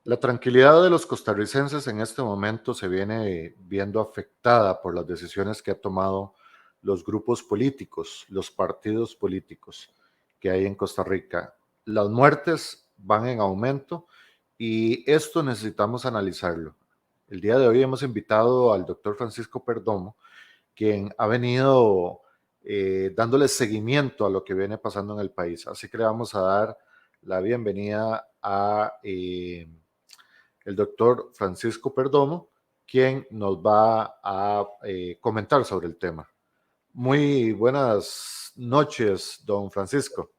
La tranquilidad de los costarricenses en este momento se viene viendo afectada por las decisiones que han tomado los grupos políticos, los partidos políticos que hay en Costa Rica. Las muertes van en aumento y esto necesitamos analizarlo. El día de hoy hemos invitado al doctor Francisco Perdomo, quien ha venido dándole seguimiento a lo que viene pasando en el país. Así que le vamos a dar la bienvenida a el doctor Francisco Perdomo, quien nos va a comentar sobre el tema. Muy buenas noches, don Francisco.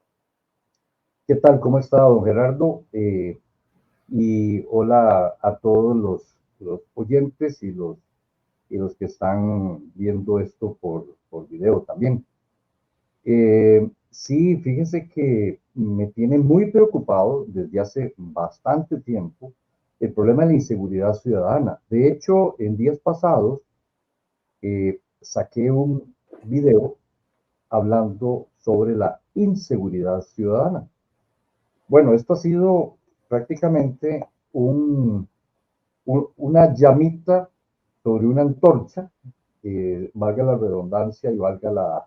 ¿Qué tal? ¿Cómo está, don Gerardo? Y hola a todos los oyentes y los que están viendo esto por video también. Sí, fíjese que me tiene muy preocupado desde hace bastante tiempo el problema de la inseguridad ciudadana. De hecho, en días pasados saqué un video hablando sobre la inseguridad ciudadana. Bueno, esto ha sido prácticamente una llamita sobre una antorcha, valga la redundancia y valga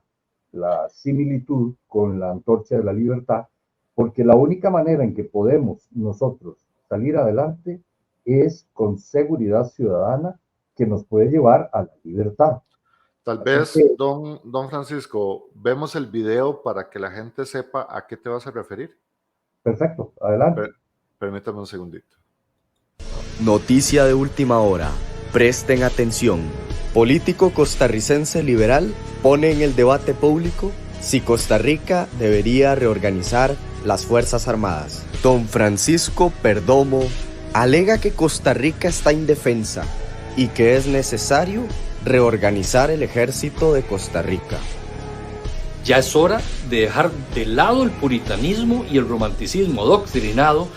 la similitud con la antorcha de la libertad, porque la única manera en que podemos nosotros salir adelante es con seguridad ciudadana que nos puede llevar a la libertad. Tal Así vez, que, don Francisco, vemos el video para que la gente sepa a qué te vas a referir. perfecto, adelante. Permítame un segundito. Noticia de última hora. Presten atención. Político costarricense liberal pone en el debate público si Costa Rica debería reorganizar las Fuerzas Armadas. Don Francisco Perdomo alega que Costa Rica está indefensa y que es necesario reorganizar el ejército de Costa Rica. Ya es hora de dejar de lado el puritanismo y el romanticismo adoctrinado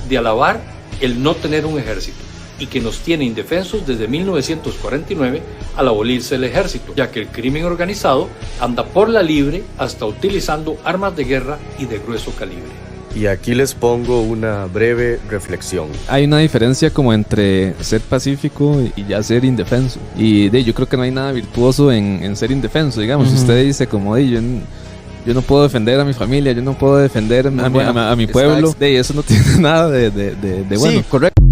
de alabar el no tener un ejército y que nos tiene indefensos desde 1949 al abolirse el ejército, ya que el crimen organizado anda por la libre hasta utilizando armas de guerra y de grueso calibre. Y aquí les pongo una breve reflexión. Hay una diferencia como entre ser pacífico y ya ser indefenso. Y yo creo que no hay nada virtuoso en ser indefenso, digamos. Si usted dice como yo no puedo defender a mi familia, yo no puedo defender a mi pueblo, eso no tiene nada de bueno. Sí, correcto.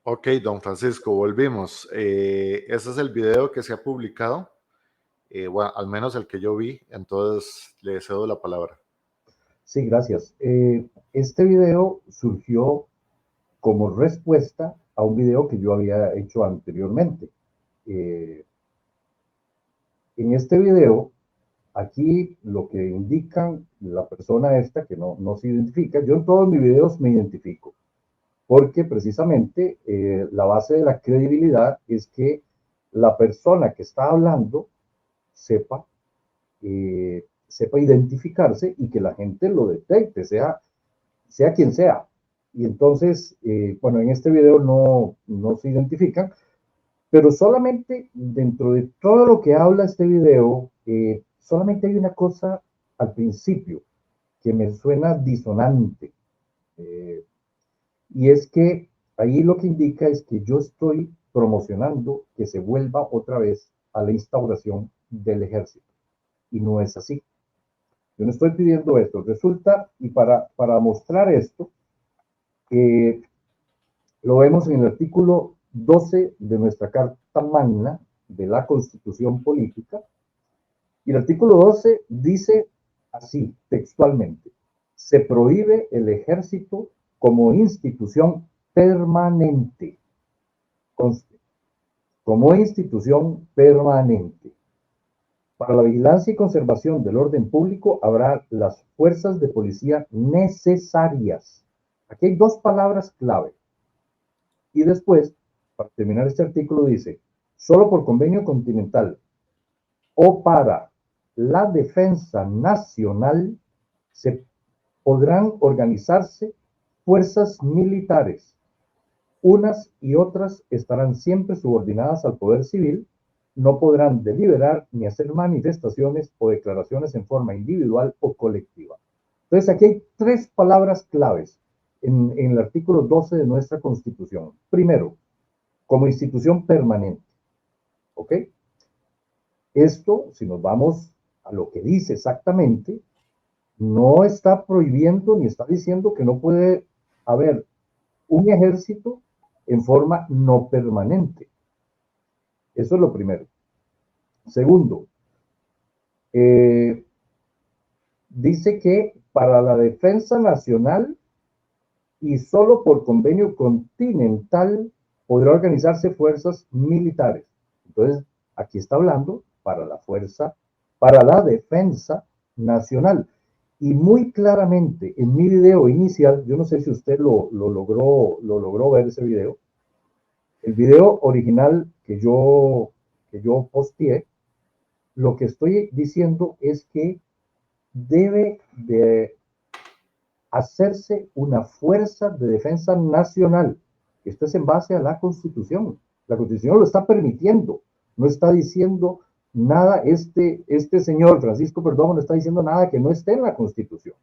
Ok, don Francisco, volvimos. Ese es el video que se ha publicado. Bueno, al menos el que yo vi, entonces le cedo la palabra. Sí, gracias. Este video surgió como respuesta a un video que yo había hecho anteriormente. En este video, aquí lo que indican la persona esta, que no se identifica, yo en todos mis videos me identifico, porque precisamente la base de la credibilidad es que la persona que está hablando sepa identificarse y que la gente lo detecte, sea quien sea. Y entonces, bueno, en este video no se identifican, pero solamente dentro de todo lo que habla este video, solamente hay una cosa al principio que me suena disonante. Y es que ahí lo que indica es que yo estoy promocionando que se vuelva otra vez a la instauración del ejército. Y no es así. Yo no estoy pidiendo esto. Resulta, y para mostrar esto, lo vemos en el artículo 12 de nuestra Carta Magna de la Constitución Política. Y el artículo 12 dice así, textualmente: se prohíbe el ejército como institución permanente. Conste, como institución permanente. Para la vigilancia y conservación del orden público habrá las fuerzas de policía necesarias. Aquí hay dos palabras clave. Y después, para terminar este artículo, dice: solo por convenio continental o para la defensa nacional se podrán organizarse fuerzas militares. Unas y otras estarán siempre subordinadas al poder civil, no podrán deliberar ni hacer manifestaciones o declaraciones en forma individual o colectiva. Entonces, aquí hay tres palabras claves en el artículo 12 de nuestra Constitución. Primero, como institución permanente. ¿Ok? Esto, si nos vamos a lo que dice exactamente, no está prohibiendo ni está diciendo que no puede haber un ejército en forma no permanente. Eso es lo primero. Segundo, dice que para la defensa nacional y solo por convenio continental podrá organizarse fuerzas militares. Entonces, aquí está hablando para la defensa nacional. Y muy claramente en mi video inicial, yo no sé si usted lo logró ver ese video, el video original que yo posteé, lo que estoy diciendo es que debe de hacerse una fuerza de defensa nacional. Esto es en base a la Constitución. La Constitución lo está permitiendo. No está diciendo nada, este señor Francisco Perdomo no está diciendo nada que no esté en la Constitución.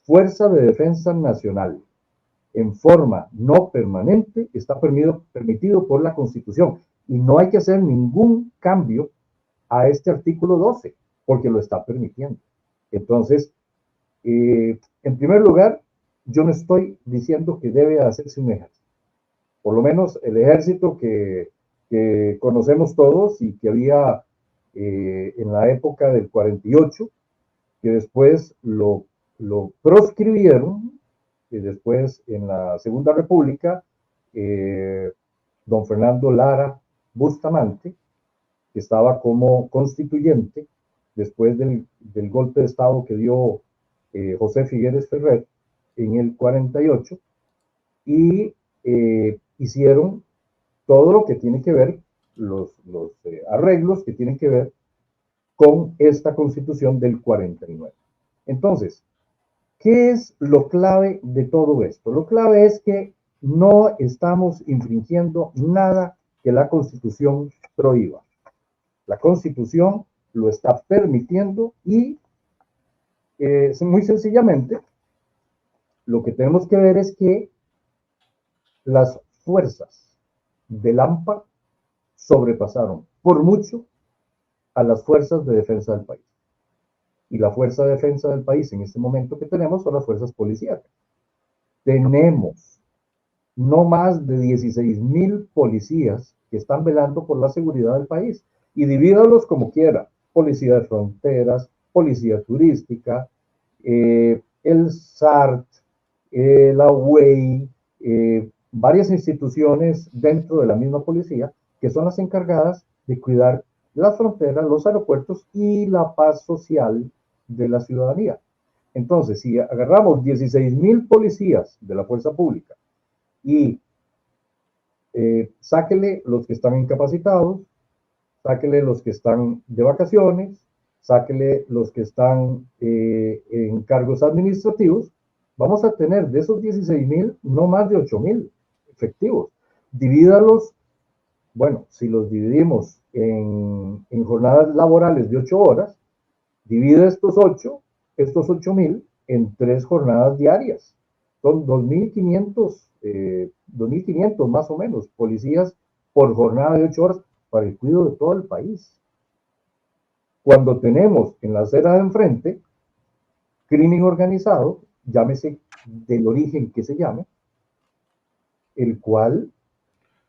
Fuerza de defensa nacional en forma no permanente está permitido por la Constitución y no hay que hacer ningún cambio a este artículo 12 porque lo está permitiendo. Entonces, en primer lugar, yo no estoy diciendo que debe hacerse un ejército. Por lo menos el ejército que conocemos todos y que había en la época del 48, que después lo proscribieron, y después en la Segunda República, don Fernando Lara Bustamante, que estaba como constituyente después del golpe de Estado que dio José Figueres Ferrer en el 48, y hicieron todo lo que tiene que ver, los arreglos que tienen que ver con esta Constitución del 49. Entonces, ¿qué es lo clave de todo esto? Lo clave es que no estamos infringiendo nada que la Constitución prohíba. La Constitución lo está permitiendo y muy sencillamente lo que tenemos que ver es que las fuerzas del AMPA sobrepasaron por mucho a las fuerzas de defensa del país. Y la fuerza de defensa del país en este momento que tenemos son las fuerzas policiales. Tenemos no más de 16,000 policías que están velando por la seguridad del país. Y divídalos como quiera. Policía de fronteras, policía turística, el SART, la UEI, varias instituciones dentro de la misma policía que son las encargadas de cuidar las fronteras, los aeropuertos y la paz social de la ciudadanía. Entonces, si agarramos 16,000 policías de la fuerza pública y sáquele los que están incapacitados, sáquele los que están de vacaciones, sáquele los que están en cargos administrativos, vamos a tener de esos 16,000 no más de 8,000 efectivos. Divídalos, bueno, si los dividimos en jornadas laborales de 8 horas, divide estos 8,000 en 3 jornadas diarias. Son 2,500 más o menos policías por jornada de 8 horas para el cuidado de todo el país. Cuando tenemos en la acera de enfrente crimen organizado, llámese del origen que se llame, el cual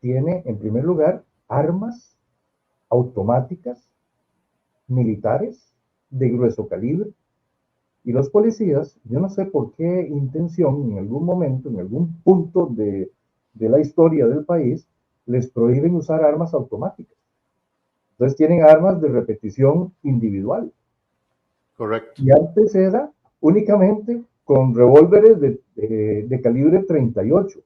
tiene en primer lugar armas automáticas militares de grueso calibre, y los policías, yo no sé por qué intención, en algún momento, en algún punto de la historia del país, les prohíben usar armas automáticas. Entonces tienen armas de repetición individual. Correcto. Y antes era únicamente con revólveres de calibre 38.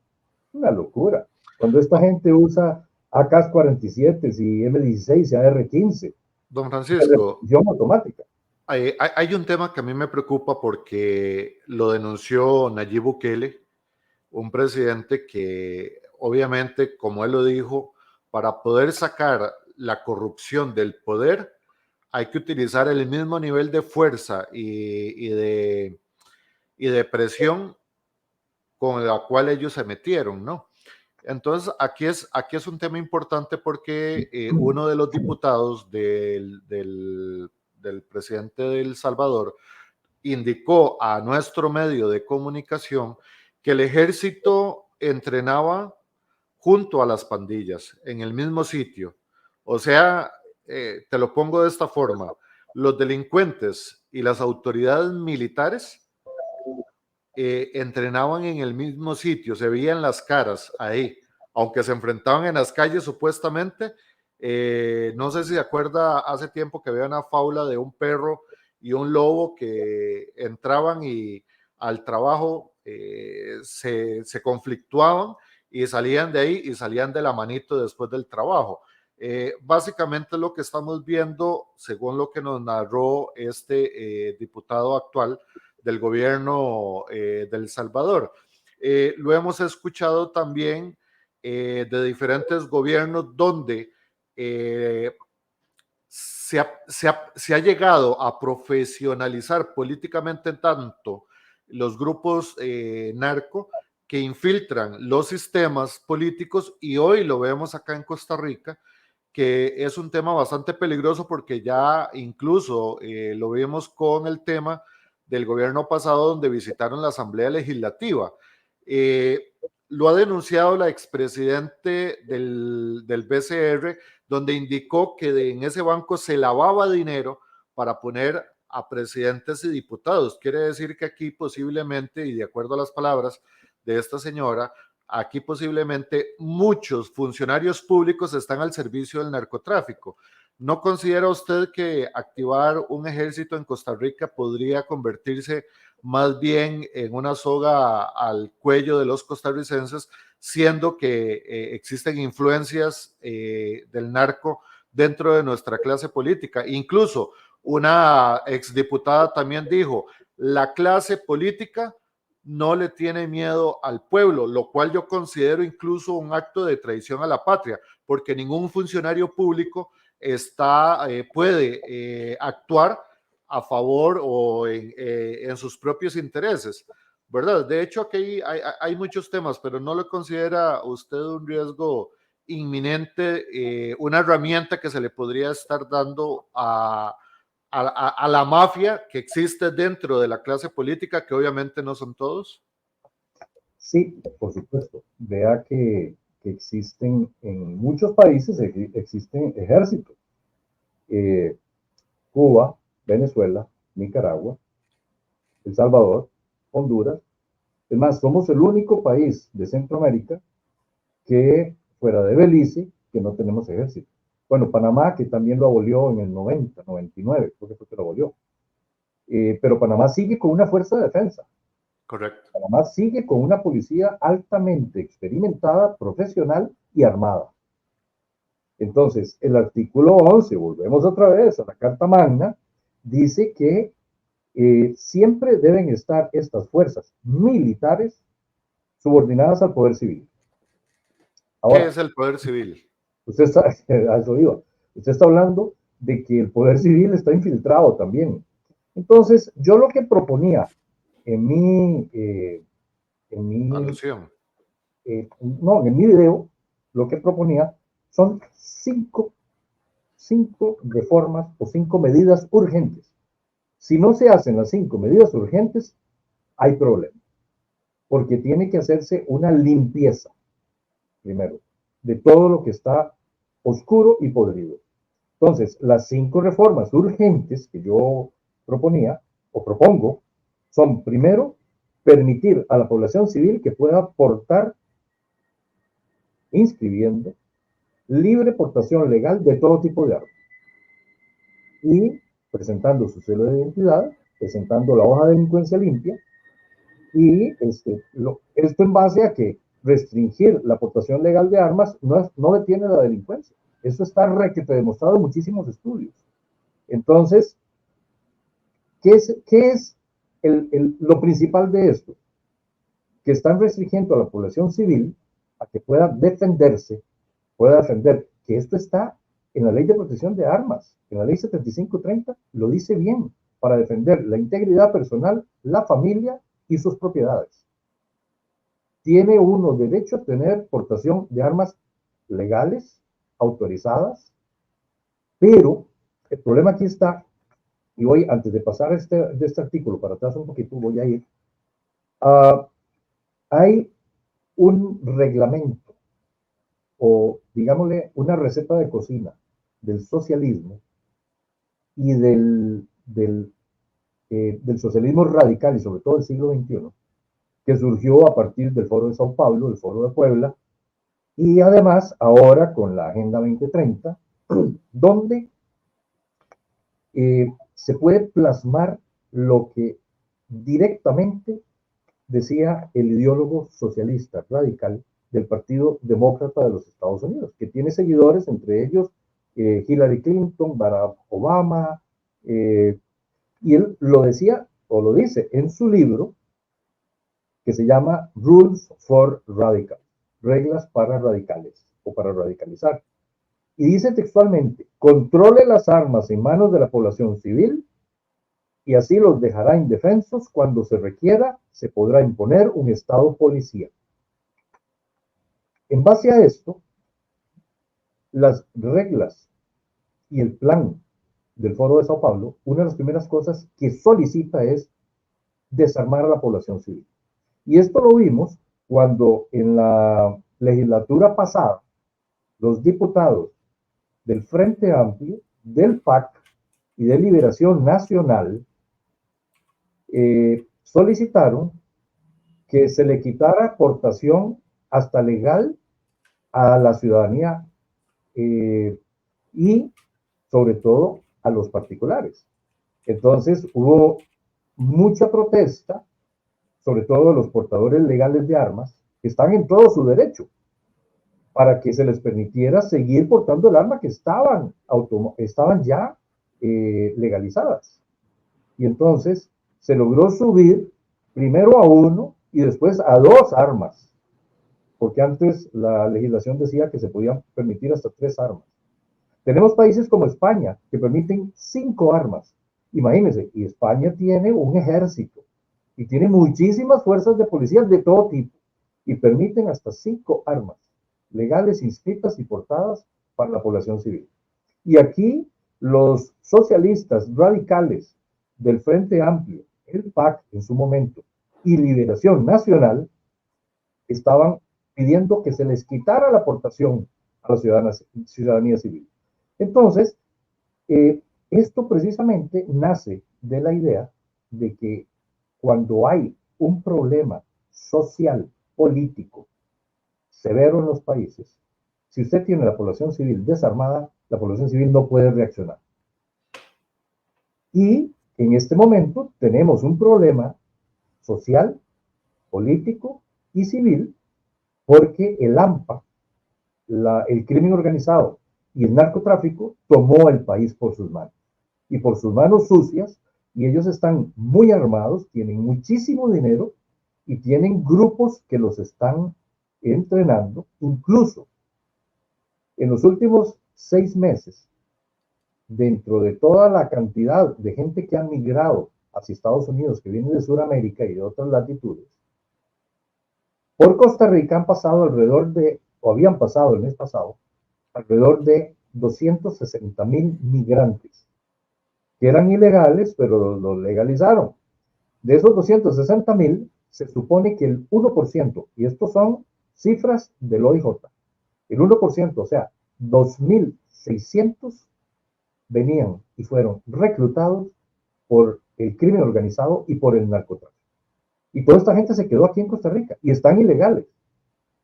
Una locura. Cuando esta gente usa AK-47 y M16 y AR-15. Don Francisco, repetición automática. Hay un tema que a mí me preocupa porque lo denunció Nayib Bukele, un presidente que obviamente, como él lo dijo, para poder sacar la corrupción del poder hay que utilizar el mismo nivel de fuerza y de presión con la cual ellos se metieron, ¿no? Entonces, aquí es un tema importante porque uno de los diputados del presidente de El Salvador indicó a nuestro medio de comunicación que el ejército entrenaba junto a las pandillas, en el mismo sitio. O sea, te lo pongo de esta forma, los delincuentes y las autoridades militares entrenaban en el mismo sitio, se veían las caras ahí, aunque se enfrentaban en las calles supuestamente. No sé si se acuerda hace tiempo que había una fábula de un perro y un lobo que entraban y al trabajo se conflictuaban y salían de ahí y salían de la manito después del trabajo. Básicamente lo que estamos viendo, según lo que nos narró este diputado actual del gobierno de El Salvador. Lo hemos escuchado también de diferentes gobiernos donde se ha llegado a profesionalizar políticamente tanto los grupos narco que infiltran los sistemas políticos, y hoy lo vemos acá en Costa Rica, que es un tema bastante peligroso porque ya incluso lo vimos con el tema del gobierno pasado donde visitaron la Asamblea Legislativa. Lo ha denunciado la expresidente del BCR, donde indicó que en ese banco se lavaba dinero para poner a presidentes y diputados. Quiere decir que aquí posiblemente, y de acuerdo a las palabras de esta señora, aquí posiblemente muchos funcionarios públicos están al servicio del narcotráfico. ¿No considera usted que activar un ejército en Costa Rica podría convertirse más bien en una soga al cuello de los costarricenses, siendo que existen influencias del narco dentro de nuestra clase política? Incluso una exdiputada también dijo, la clase política no le tiene miedo al pueblo, lo cual yo considero incluso un acto de traición a la patria, porque ningún funcionario público puede actuar a favor o en sus propios intereses, ¿verdad? De hecho, aquí hay muchos temas, pero ¿no le considera usted un riesgo inminente, una herramienta que se le podría estar dando a la mafia que existe dentro de la clase política, que obviamente no son todos? Sí, por supuesto. Vea que existen en muchos países, existen ejércitos. Cuba, Venezuela, Nicaragua, El Salvador, Honduras. Es más, somos el único país de Centroamérica que, fuera de Belice, que no tenemos ejército. Bueno, Panamá, que también lo abolió en el 90, 99, creo que fue que lo abolió. Pero Panamá sigue con una fuerza de defensa. Correcto. Panamá sigue con una policía altamente experimentada, profesional y armada. Entonces, el artículo 11, volvemos otra vez a la Carta Magna, dice que siempre deben estar estas fuerzas militares subordinadas al poder civil. Ahora, ¿qué es el poder civil? Usted está, a eso iba. Usted está hablando de que el poder civil está infiltrado también. Entonces, yo lo que proponía en mi alusión. No, en mi video, lo que proponía son cinco reformas o 5 medidas urgentes. Si no se hacen las 5 medidas urgentes, hay problema. Porque tiene que hacerse una limpieza, primero, de todo lo que está oscuro y podrido. Entonces, las 5 reformas urgentes que yo proponía o propongo son, primero, permitir a la población civil que pueda portar, inscribiendo, libre portación legal de todo tipo de armas. Y presentando su celo de identidad, presentando la hoja de delincuencia limpia, y esto en base a que restringir la portación legal de armas no detiene la delincuencia. Eso está demostrado en muchísimos estudios. Entonces, ¿qué es lo principal de esto? Que están restringiendo a la población civil a que pueda defenderse, pueda defender que esto está en la Ley de Protección de Armas, en la Ley 7530, lo dice bien, para defender la integridad personal, la familia y sus propiedades. Tiene uno derecho a tener portación de armas legales, autorizadas, pero el problema aquí está, y voy, antes de pasar de este artículo para atrás un poquito, voy a ir, hay un reglamento, o digámosle una receta de cocina del socialismo y del socialismo radical, y sobre todo del siglo XXI, que surgió a partir del Foro de Sao Paulo, del Foro de Puebla, y además ahora con la Agenda 2030, donde se puede plasmar lo que directamente decía el ideólogo socialista radical del Partido Demócrata de los Estados Unidos, que tiene seguidores, entre ellos Hillary Clinton, Barack Obama, y él lo decía, o lo dice en su libro, que se llama Rules for Radicals, reglas para radicales, o para radicalizar. Y dice textualmente, controle las armas en manos de la población civil y así los dejará indefensos. Cuando se requiera, se podrá imponer un estado policía. En base a esto, las reglas y el plan del Foro de Sao Paulo, una de las primeras cosas que solicita es desarmar a la población civil. Y esto lo vimos cuando en la legislatura pasada, los diputados del Frente Amplio, del PAC y de Liberación Nacional solicitaron que se le quitara aportación hasta legal a la ciudadanía y sobre todo a los particulares. Entonces hubo mucha protesta, sobre todo de los portadores legales de armas, que están en todo su derecho, para que se les permitiera seguir portando el arma que estaban ya legalizadas. Y entonces se logró subir primero a 1 y después a 2 armas, porque antes la legislación decía que se podían permitir hasta 3 armas. Tenemos países como España que permiten 5 armas. Imagínense, y España tiene un ejército y tiene muchísimas fuerzas de policía de todo tipo y permiten hasta 5 armas legales inscritas y portadas para la población civil. Y aquí los socialistas radicales del Frente Amplio, el PAC en su momento, y Liberación Nacional, estaban pidiendo que se les quitara la aportación a la ciudadanía civil. Entonces, esto precisamente nace de la idea de que cuando hay un problema social, político, severo en los países, si usted tiene la población civil desarmada, la población civil no puede reaccionar. Y en este momento tenemos un problema social, político y civil, porque el AMPA, el crimen organizado y el narcotráfico tomó el país por sus manos. Y por sus manos sucias, y ellos están muy armados, tienen muchísimo dinero y tienen grupos que los están entrenando. Incluso en los últimos 6 meses, dentro de toda la cantidad de gente que ha migrado hacia Estados Unidos, que viene de Sudamérica y de otras latitudes, por Costa Rica han pasado habían pasado el mes pasado, alrededor de 260,000 migrantes, que eran ilegales, pero los legalizaron. De esos 260,000, se supone que el 1%, y estos son cifras del OIJ, el 1%, o sea, 2,600 venían y fueron reclutados por el crimen organizado y por el narcotráfico. Y toda esta gente se quedó aquí en Costa Rica y están ilegales.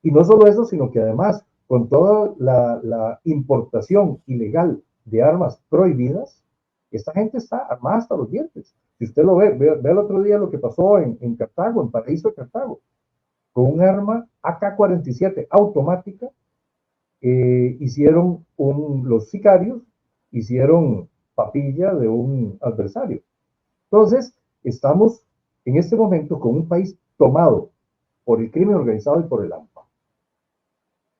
Y no solo eso, sino que además, con toda la importación ilegal de armas prohibidas, esta gente está armada hasta los dientes. Si usted lo ve el otro día lo que pasó en Cartago, en Paraíso de Cartago, con un arma AK-47 automática, los sicarios hicieron papilla de un adversario. Entonces, estamos en este momento con un país tomado por el crimen organizado y por el AMPA.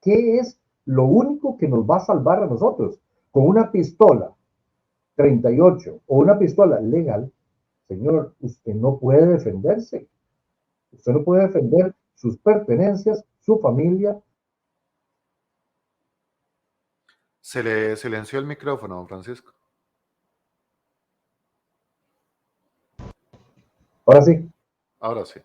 ¿Qué es lo único que nos va a salvar a nosotros? con una pistola 38 o una pistola legal, señor, usted no puede defenderse. Usted no puede defender sus pertenencias, su familia. Se le silenció el micrófono, don Francisco. Ahora sí. Ahora sí.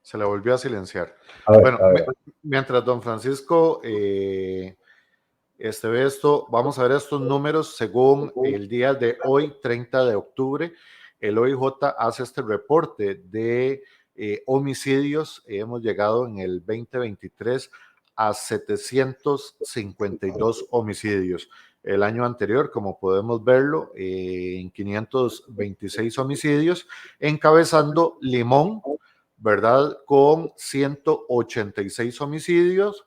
Se le volvió a silenciar. A Bueno, ver. mientras don Francisco ve esto, vamos a ver estos números según el día de hoy, 30 de octubre. El OIJ hace este reporte de homicidios. Hemos llegado en el 2023 a 752 homicidios. El año anterior, como podemos verlo, en 526 homicidios, encabezando Limón, ¿verdad? Con 186 homicidios.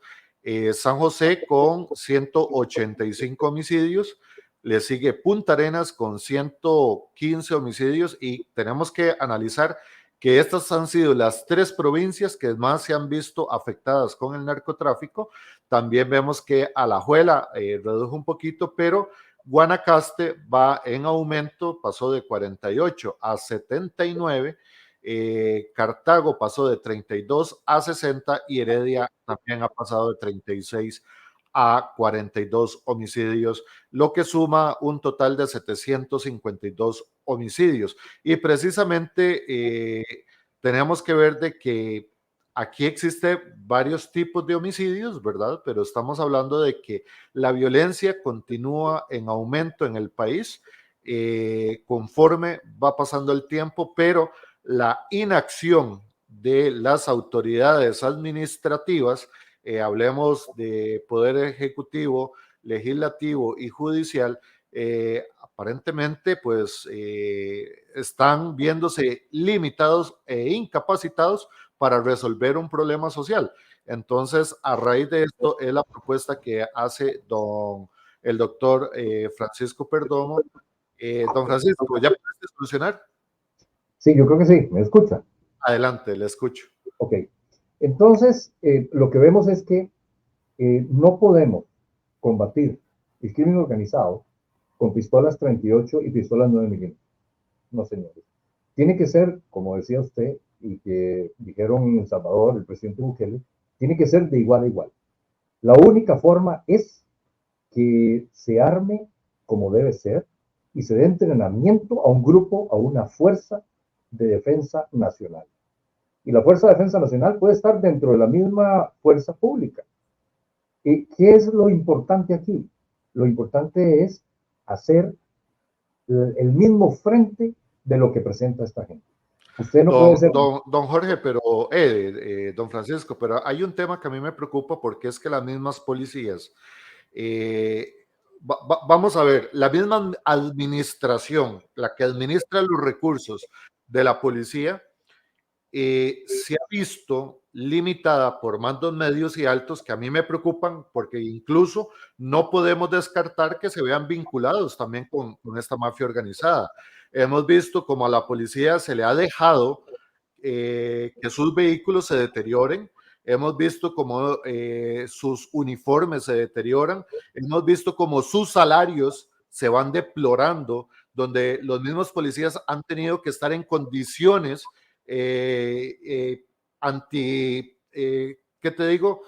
San José con 185 homicidios. Le sigue Punta Arenas con 115 homicidios y tenemos que analizar que estas han sido las 3 provincias que más se han visto afectadas con el narcotráfico. También vemos que Alajuela redujo un poquito, pero Guanacaste va en aumento, pasó de 48 a 79. Cartago pasó de 32 a 60 y Heredia también ha pasado de 36 a 42 homicidios, lo que suma un total de 752 homicidios. Y precisamente tenemos que ver de que aquí existe varios tipos de homicidios, ¿verdad? Pero estamos hablando de que la violencia continúa en aumento en el país conforme va pasando el tiempo, pero la inacción de las autoridades administrativas, hablemos de poder ejecutivo, legislativo y judicial, aparentemente pues están viéndose limitados e incapacitados para resolver un problema social. Entonces, a raíz de esto es la propuesta que hace el doctor Francisco Perdomo. Don Francisco, ¿ya puedes solucionar? Sí, yo creo que sí, me escucha. Adelante, le escucho. Ok, entonces lo que vemos es que no podemos combatir el crimen organizado con pistolas 38 y pistolas 9 milímetros. No, señores. Tiene que ser, como decía usted, y que dijeron en El Salvador el presidente Bukele, tiene que ser de igual a igual. La única forma es que se arme como debe ser y se dé entrenamiento a un grupo, a una fuerza de defensa nacional. Y la Fuerza de Defensa Nacional puede estar dentro de la misma fuerza pública. ¿Qué es lo importante aquí? Lo importante es hacer el mismo frente de lo que presenta esta gente. Usted no puede ser... Don Jorge, pero don Francisco, pero hay un tema que a mí me preocupa porque es que las mismas policías, vamos a ver, la misma administración, la que administra los recursos de la policía, se ha visto limitada por mandos medios y altos que a mí me preocupan porque incluso no podemos descartar que se vean vinculados también con esta mafia organizada. Hemos visto como a la policía se le ha dejado que sus vehículos se deterioren. Hemos visto como sus uniformes se deterioran. Hemos visto como sus salarios se van deplorando, donde los mismos policías han tenido que estar en condiciones ¿qué te digo?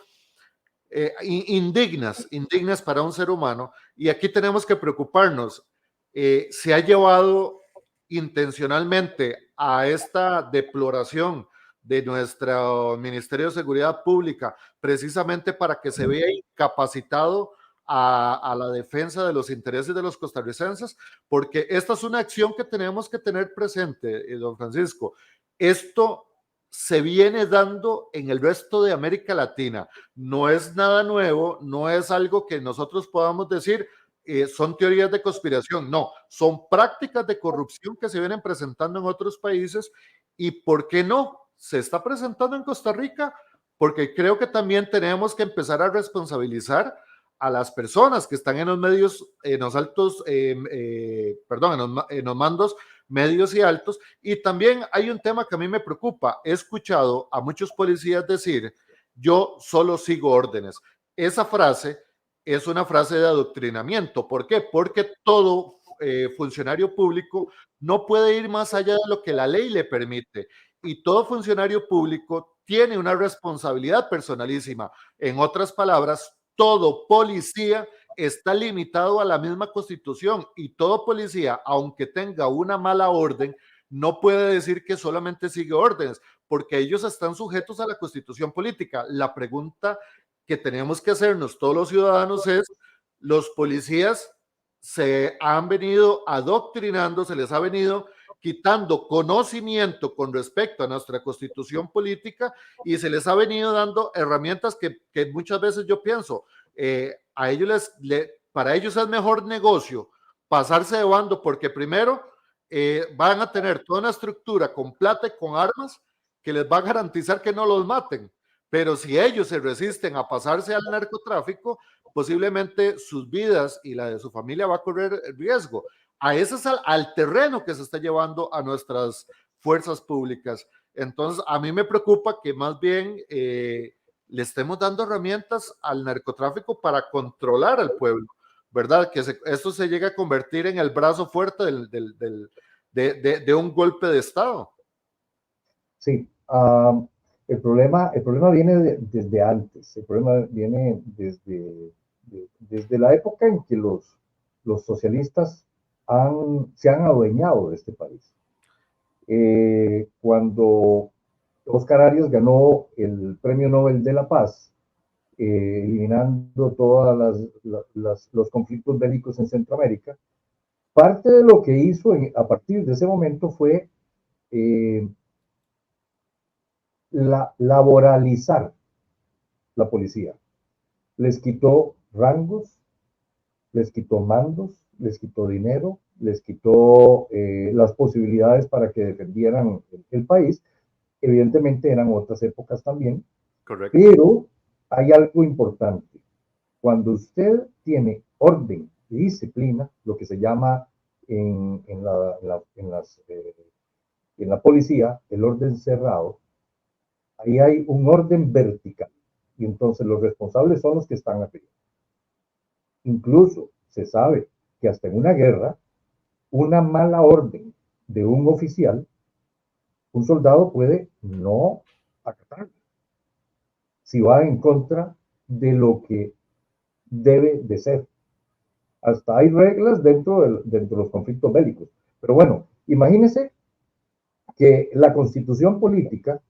Indignas para un ser humano. Y aquí tenemos que preocuparnos. Se ha llevado intencionalmente a esta deploración de nuestro Ministerio de Seguridad Pública, precisamente para que se vea incapacitado a la defensa de los intereses de los costarricenses, porque esta es una acción que tenemos que tener presente, don Francisco. Esto se viene dando en el resto de América Latina. No es nada nuevo, no es algo que nosotros podamos decir, son teorías de conspiración. No, son prácticas de corrupción que se vienen presentando en otros países. ¿Y por qué no? Se está presentando en Costa Rica, porque creo que también tenemos que empezar a responsabilizar a las personas que están en los medios, en los altos, perdón, en los mandos medios y altos. Y también hay un tema que a mí me preocupa. He escuchado a muchos policías decir, yo solo sigo órdenes. Esa frase es una frase de adoctrinamiento. ¿Por qué? Porque todo funcionario público no puede ir más allá de lo que la ley le permite, y todo funcionario público tiene una responsabilidad personalísima. En otras palabras, todo policía está limitado a la misma Constitución, y todo policía, aunque tenga una mala orden, no puede decir que solamente sigue órdenes, porque ellos están sujetos a la Constitución política. La pregunta que tenemos que hacernos todos los ciudadanos es: los policías se han venido adoctrinando, se les ha venido quitando conocimiento con respecto a nuestra Constitución política, y se les ha venido dando herramientas que muchas veces yo pienso, a ellos para ellos es mejor negocio pasarse de bando, porque primero van a tener toda una estructura con plata y con armas que les va a garantizar que no los maten. Pero si ellos se resisten a pasarse al narcotráfico, posiblemente sus vidas y la de su familia va a correr riesgo. A ese es al terreno que se está llevando a nuestras fuerzas públicas. Entonces, a mí me preocupa que más bien le estemos dando herramientas al narcotráfico para controlar al pueblo, ¿verdad? Que esto se llega a convertir en el brazo fuerte de un golpe de Estado. Sí, el problema viene desde antes. El problema viene desde la época en que los socialistas se han adueñado de este país. Cuando Oscar Arias ganó el Premio Nobel de la Paz, eliminando todos los conflictos bélicos en Centroamérica, parte de lo que hizo a partir de ese momento fue laboralizar la policía. Les quitó rangos, les quitó mandos, les quitó dinero, les quitó las posibilidades para que defendieran el país. Evidentemente eran otras épocas también. Correcto. Pero hay algo importante. Cuando usted tiene orden y disciplina, lo que se llama en la policía el orden cerrado, ahí hay un orden vertical, y entonces los responsables son los que están arriba. Incluso se sabe que hasta en una guerra, una mala orden de un oficial, un soldado puede no acatarla si va en contra de lo que debe de ser. Hasta hay reglas dentro de los conflictos bélicos. Pero bueno, imagínense que la Constitución política,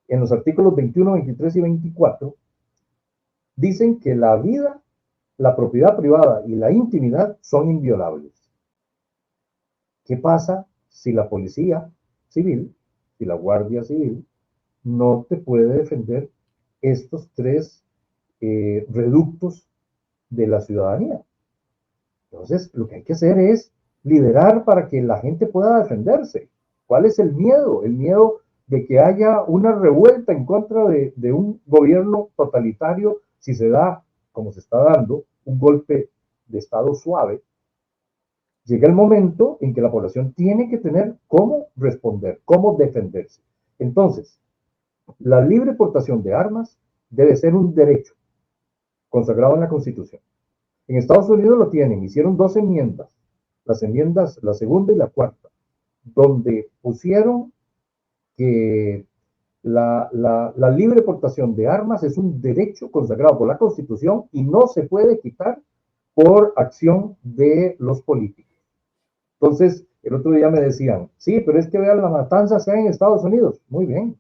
en los artículos 21, 23 y 24, dicen que la vida, la propiedad privada y la intimidad son inviolables. ¿Qué pasa si la policía civil, si la guardia civil, no te puede defender estos tres reductos de la ciudadanía? Entonces, lo que hay que hacer es liderar para que la gente pueda defenderse. ¿Cuál es el miedo? El miedo de que haya una revuelta en contra de un gobierno totalitario si se da, como se está dando, un golpe de Estado suave. Llega el momento en que la población tiene que tener cómo responder, cómo defenderse. Entonces, la libre portación de armas debe ser un derecho consagrado en la Constitución. En Estados Unidos lo tienen, hicieron 2 enmiendas, las enmiendas, la segunda y la cuarta, donde pusieron que la libre portación de armas es un derecho consagrado por la Constitución y no se puede quitar por acción de los políticos. Entonces, el otro día me decían, sí, pero es que vean la matanza se da en Estados Unidos. Muy bien,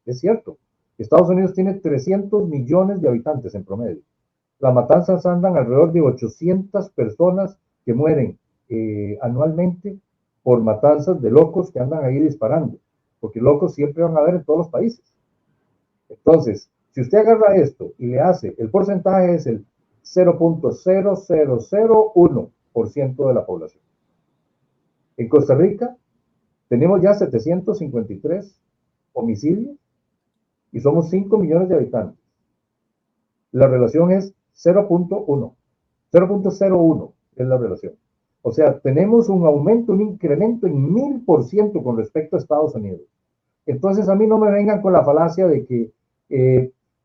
es cierto. Estados Unidos tiene 300 millones de habitantes en promedio. Las matanzas andan alrededor de 800 personas que mueren anualmente por matanzas de locos que andan ahí disparando, porque locos siempre van a haber en todos los países. Entonces, si usted agarra esto y le hace, el porcentaje es el 0.0001% de la población. En Costa Rica tenemos ya 753 homicidios y somos 5 millones de habitantes. La relación es 0.01 es la relación. O sea, tenemos un aumento, un incremento en 1000% con respecto a Estados Unidos. Entonces a mí no me vengan con la falacia de que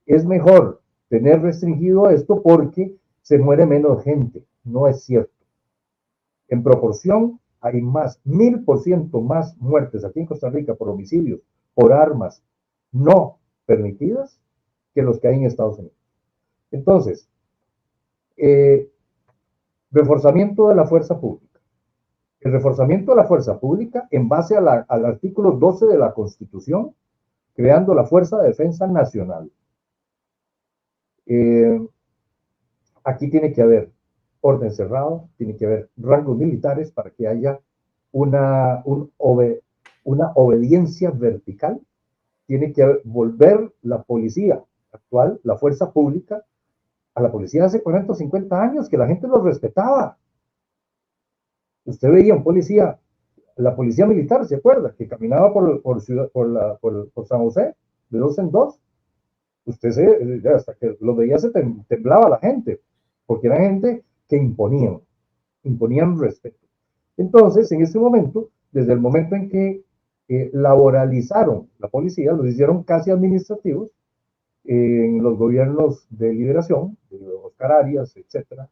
es mejor tener restringido esto, porque se muere menos gente. No es cierto. En proporción, hay más, 1000% más muertes aquí en Costa Rica por homicidios, por armas no permitidas, que los que hay en Estados Unidos. Entonces, reforzamiento de la fuerza pública. El reforzamiento de la fuerza pública en base al artículo 12 de la Constitución, creando la Fuerza de Defensa Nacional. Aquí tiene que haber orden cerrado, tiene que haber rangos militares para que haya una obediencia vertical, tiene que volver la policía actual, la fuerza pública, a la policía de hace 40 o 50 años, que la gente los respetaba. Usted veía un policía, la policía militar, ¿se acuerda? Que caminaba por San José, de dos en dos. Usted hasta que lo veía se temblaba la gente, porque era gente que imponían respeto. Entonces, en ese momento, desde el momento en que laboralizaron la policía, los hicieron casi administrativos, en los gobiernos de liberación, de Oscar Arias, etcétera,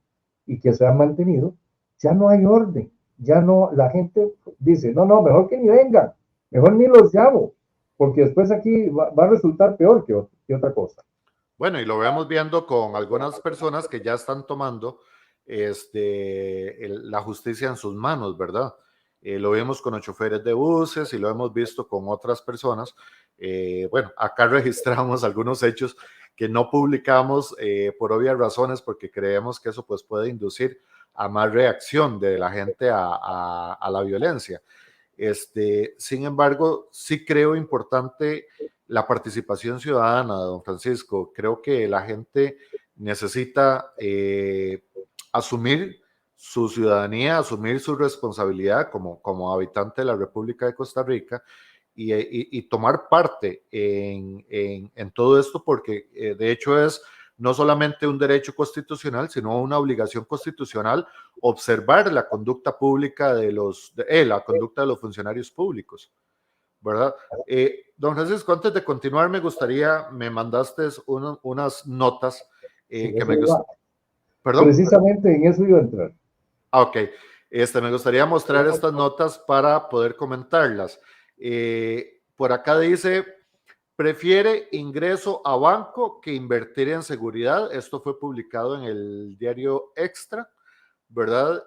y que se han mantenido, ya no hay orden, ya no, la gente dice, no, mejor que ni vengan, mejor ni los llamo, porque después aquí va a resultar peor que otra cosa. Bueno, y lo vemos viendo con algunas personas que ya están tomando la justicia en sus manos, ¿verdad? Lo vemos con los choferes de buses y lo hemos visto con otras personas. Bueno, acá registramos algunos hechos que no publicamos por obvias razones, porque creemos que eso pues puede inducir a más reacción de la gente a la violencia. Sin embargo, sí creo importante la participación ciudadana, don Francisco. Creo que la gente necesita asumir su ciudadanía, asumir su responsabilidad como habitante de la República de Costa Rica y tomar parte en todo esto, porque de hecho es no solamente un derecho constitucional, sino una obligación constitucional observar la conducta pública la conducta de los funcionarios públicos, ¿verdad? Don Francisco, antes de continuar, me mandaste unas notas que me gustan. ¿Perdón? Precisamente en eso iba a entrar. Ok, me gustaría mostrar estas notas para poder comentarlas. Por acá dice, prefiere ingreso a banco que invertir en seguridad. Esto fue publicado en el diario Extra, ¿verdad?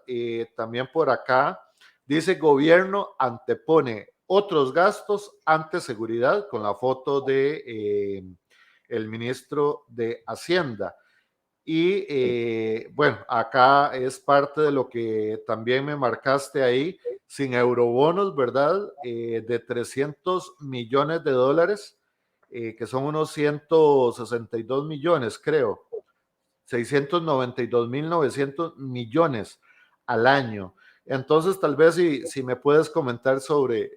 También por acá dice, gobierno antepone otros gastos ante seguridad, con la foto de el ministro de Hacienda. Y bueno, acá es parte de lo que también me marcaste ahí, sin eurobonos, ¿verdad? De 300 millones de dólares, que son unos 162 millones, creo, 692.900 millones al año. Entonces, tal vez si me puedes comentar sobre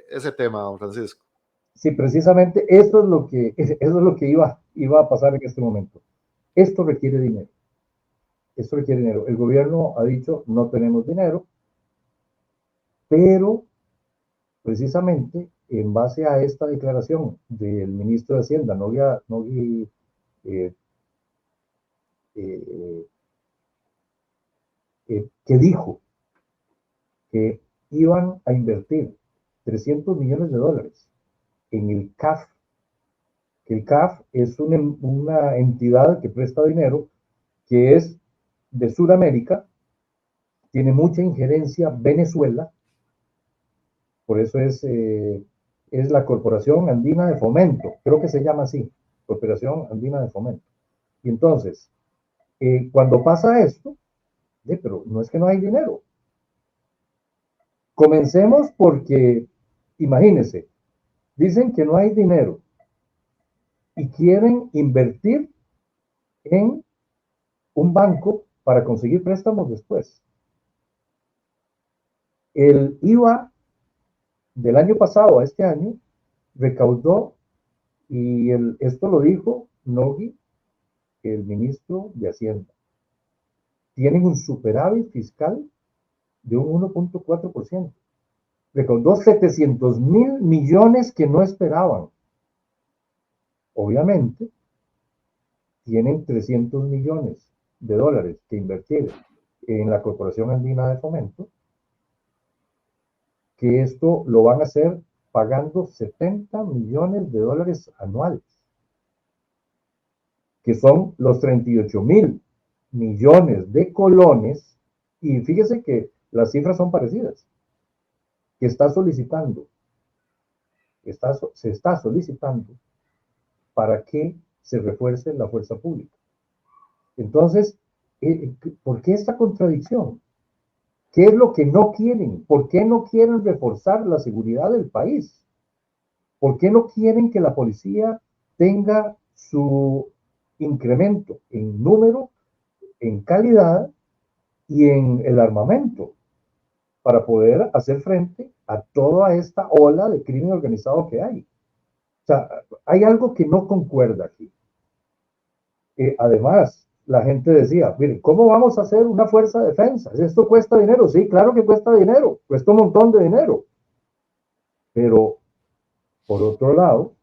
ese tema, don Francisco. Sí, precisamente eso es lo que iba a pasar en este momento. Esto requiere dinero. El gobierno ha dicho, no tenemos dinero, pero precisamente en base a esta declaración del ministro de Hacienda, que dijo que iban a invertir 300 millones de dólares en el CAF, que el CAF es una entidad que presta dinero, que es de Sudamérica, tiene mucha injerencia Venezuela, por eso es la Corporación Andina de Fomento, creo que se llama así, Corporación Andina de Fomento. Y entonces, cuando pasa esto, pero no es que no hay dinero. Comencemos porque, imagínense, dicen que no hay dinero y quieren invertir en un banco para conseguir préstamos después. El IVA del año pasado a este año recaudó, y esto lo dijo Nogui, el ministro de Hacienda, tienen un superávit fiscal de un 1.4%. Recaudó 700.000 millones que no esperaban. Obviamente, tienen 300 millones de dólares que invertir en la Corporación Andina de Fomento, que esto lo van a hacer pagando 70 millones de dólares anuales, que son los 38.000 millones de colones, y fíjese que las cifras son parecidas, que está solicitando, se está solicitando para que se refuerce la fuerza pública. Entonces, ¿por qué esta contradicción? ¿Qué es lo que no quieren? ¿Por qué no quieren reforzar la seguridad del país? ¿Por qué no quieren que la policía tenga su incremento en número, en calidad y en el armamento para poder hacer frente a toda esta ola de crimen organizado que hay? O sea, hay algo que no concuerda aquí. Además, la gente decía, miren, ¿cómo vamos a hacer una fuerza de defensa? ¿Esto cuesta dinero? Sí, claro que cuesta dinero, cuesta un montón de dinero. Pero, por otro lado,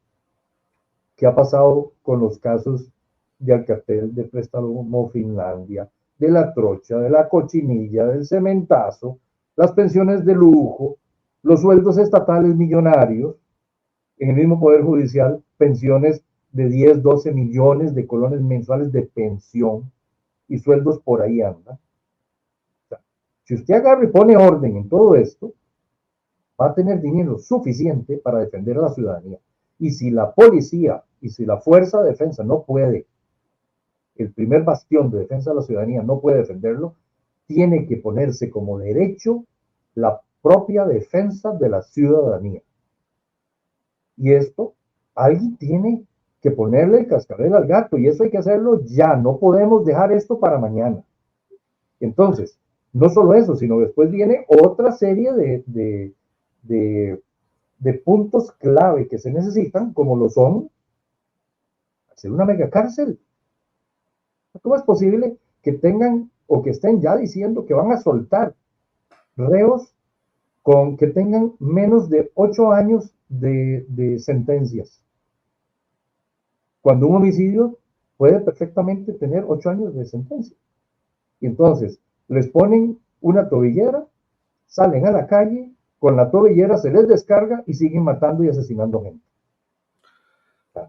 ¿qué ha pasado con los casos de Alcatel, de Préstamo Finlandia, de la trocha, de la cochinilla, del cementazo, las pensiones de lujo, los sueldos estatales millonarios, en el mismo Poder Judicial, pensiones de 10, 12 millones de colones mensuales de pensión y sueldos por ahí andan? O sea, si usted agarra y pone orden en todo esto, va a tener dinero suficiente para defender a la ciudadanía. Y si la policía y si la fuerza de defensa no puede, el primer bastión de defensa de la ciudadanía no puede defenderlo, tiene que ponerse como derecho la propia defensa de la ciudadanía. Y esto, alguien tiene que ponerle el cascabel al gato, y eso hay que hacerlo ya, no podemos dejar esto para mañana. Entonces, no solo eso, sino después viene otra serie de puntos clave que se necesitan, como lo son hacer una megacárcel. ¿Cómo es posible que tengan o que estén ya diciendo que van a soltar reos con que tengan menos de 8 años de sentencias? Cuando un homicidio puede perfectamente tener 8 años de sentencia. Y entonces les ponen una tobillera, salen a la calle, con la tobillera se les descarga y siguen matando y asesinando gente.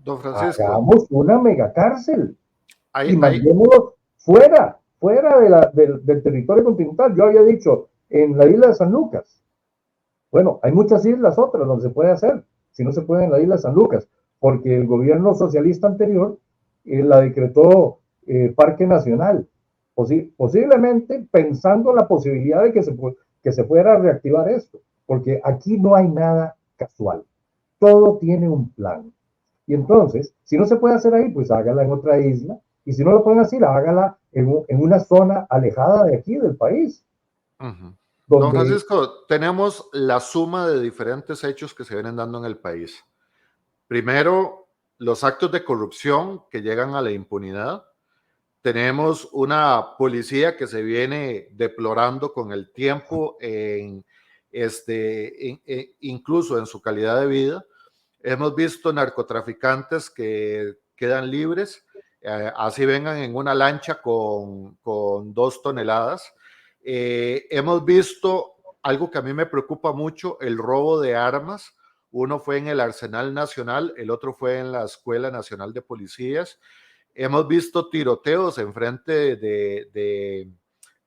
Don Francisco, hagamos una megacárcel y hay, mandémoslos fuera del territorio continental. Yo había dicho, en la isla de San Lucas. Bueno, hay muchas islas otras donde se puede hacer, si no se puede en la isla de San Lucas, porque el gobierno socialista anterior la decretó Parque Nacional, posiblemente pensando en la posibilidad de que se pudiera reactivar esto, porque aquí no hay nada casual, todo tiene un plan. Y entonces, si no se puede hacer ahí, pues hágala en otra isla, y si no lo pueden hacer, hágala en una zona alejada de aquí, del país. Don Francisco, tenemos la suma de diferentes hechos que se vienen dando en el país. Primero, los actos de corrupción que llegan a la impunidad. Tenemos una policía que se viene deplorando con el tiempo, incluso en su calidad de vida. Hemos visto narcotraficantes que quedan libres, así vengan en una lancha con 2 toneladas. Hemos visto algo que a mí me preocupa mucho, el robo de armas. Uno fue en el Arsenal Nacional, el otro fue en la Escuela Nacional de Policías. Hemos visto tiroteos en frente de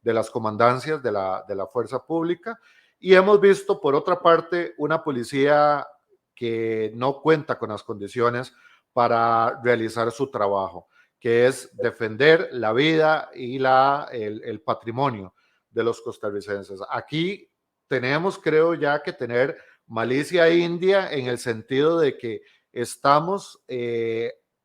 las comandancias de la fuerza pública, y hemos visto, por otra parte, una policía que no cuenta con las condiciones para realizar su trabajo, que es defender la vida y el patrimonio de los costarricenses. Aquí tenemos, creo ya, que tener malicia india, en el sentido de que estamos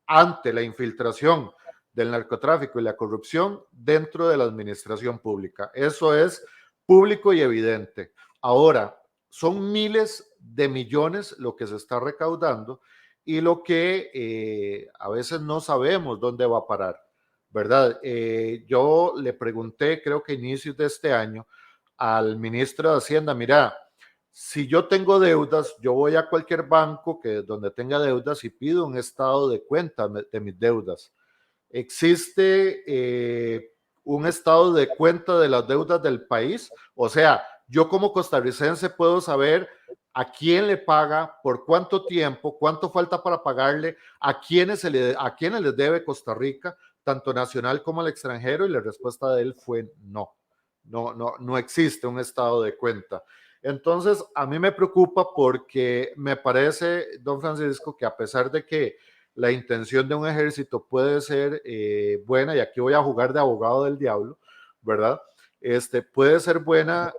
ante la infiltración del narcotráfico y la corrupción dentro de la administración pública. Eso es público y evidente. Ahora, son miles de millones lo que se está recaudando y lo que a veces no sabemos dónde va a parar, ¿verdad? Yo le pregunté, creo que a inicios de este año, al ministro de Hacienda, mira, si yo tengo deudas, yo voy a cualquier banco donde tenga deudas y pido un estado de cuenta de mis deudas. Existe un estado de cuenta de las deudas del país. O sea, yo como costarricense puedo saber a quién le paga, por cuánto tiempo, cuánto falta para pagarle, a quiénes les debe Costa Rica, tanto nacional como al extranjero, y la respuesta de él fue no. No existe un estado de cuenta. Entonces, a mí me preocupa porque me parece, don Francisco, que a pesar de que la intención de un ejército puede ser buena, y aquí voy a jugar de abogado del diablo, ¿verdad? Puede ser buena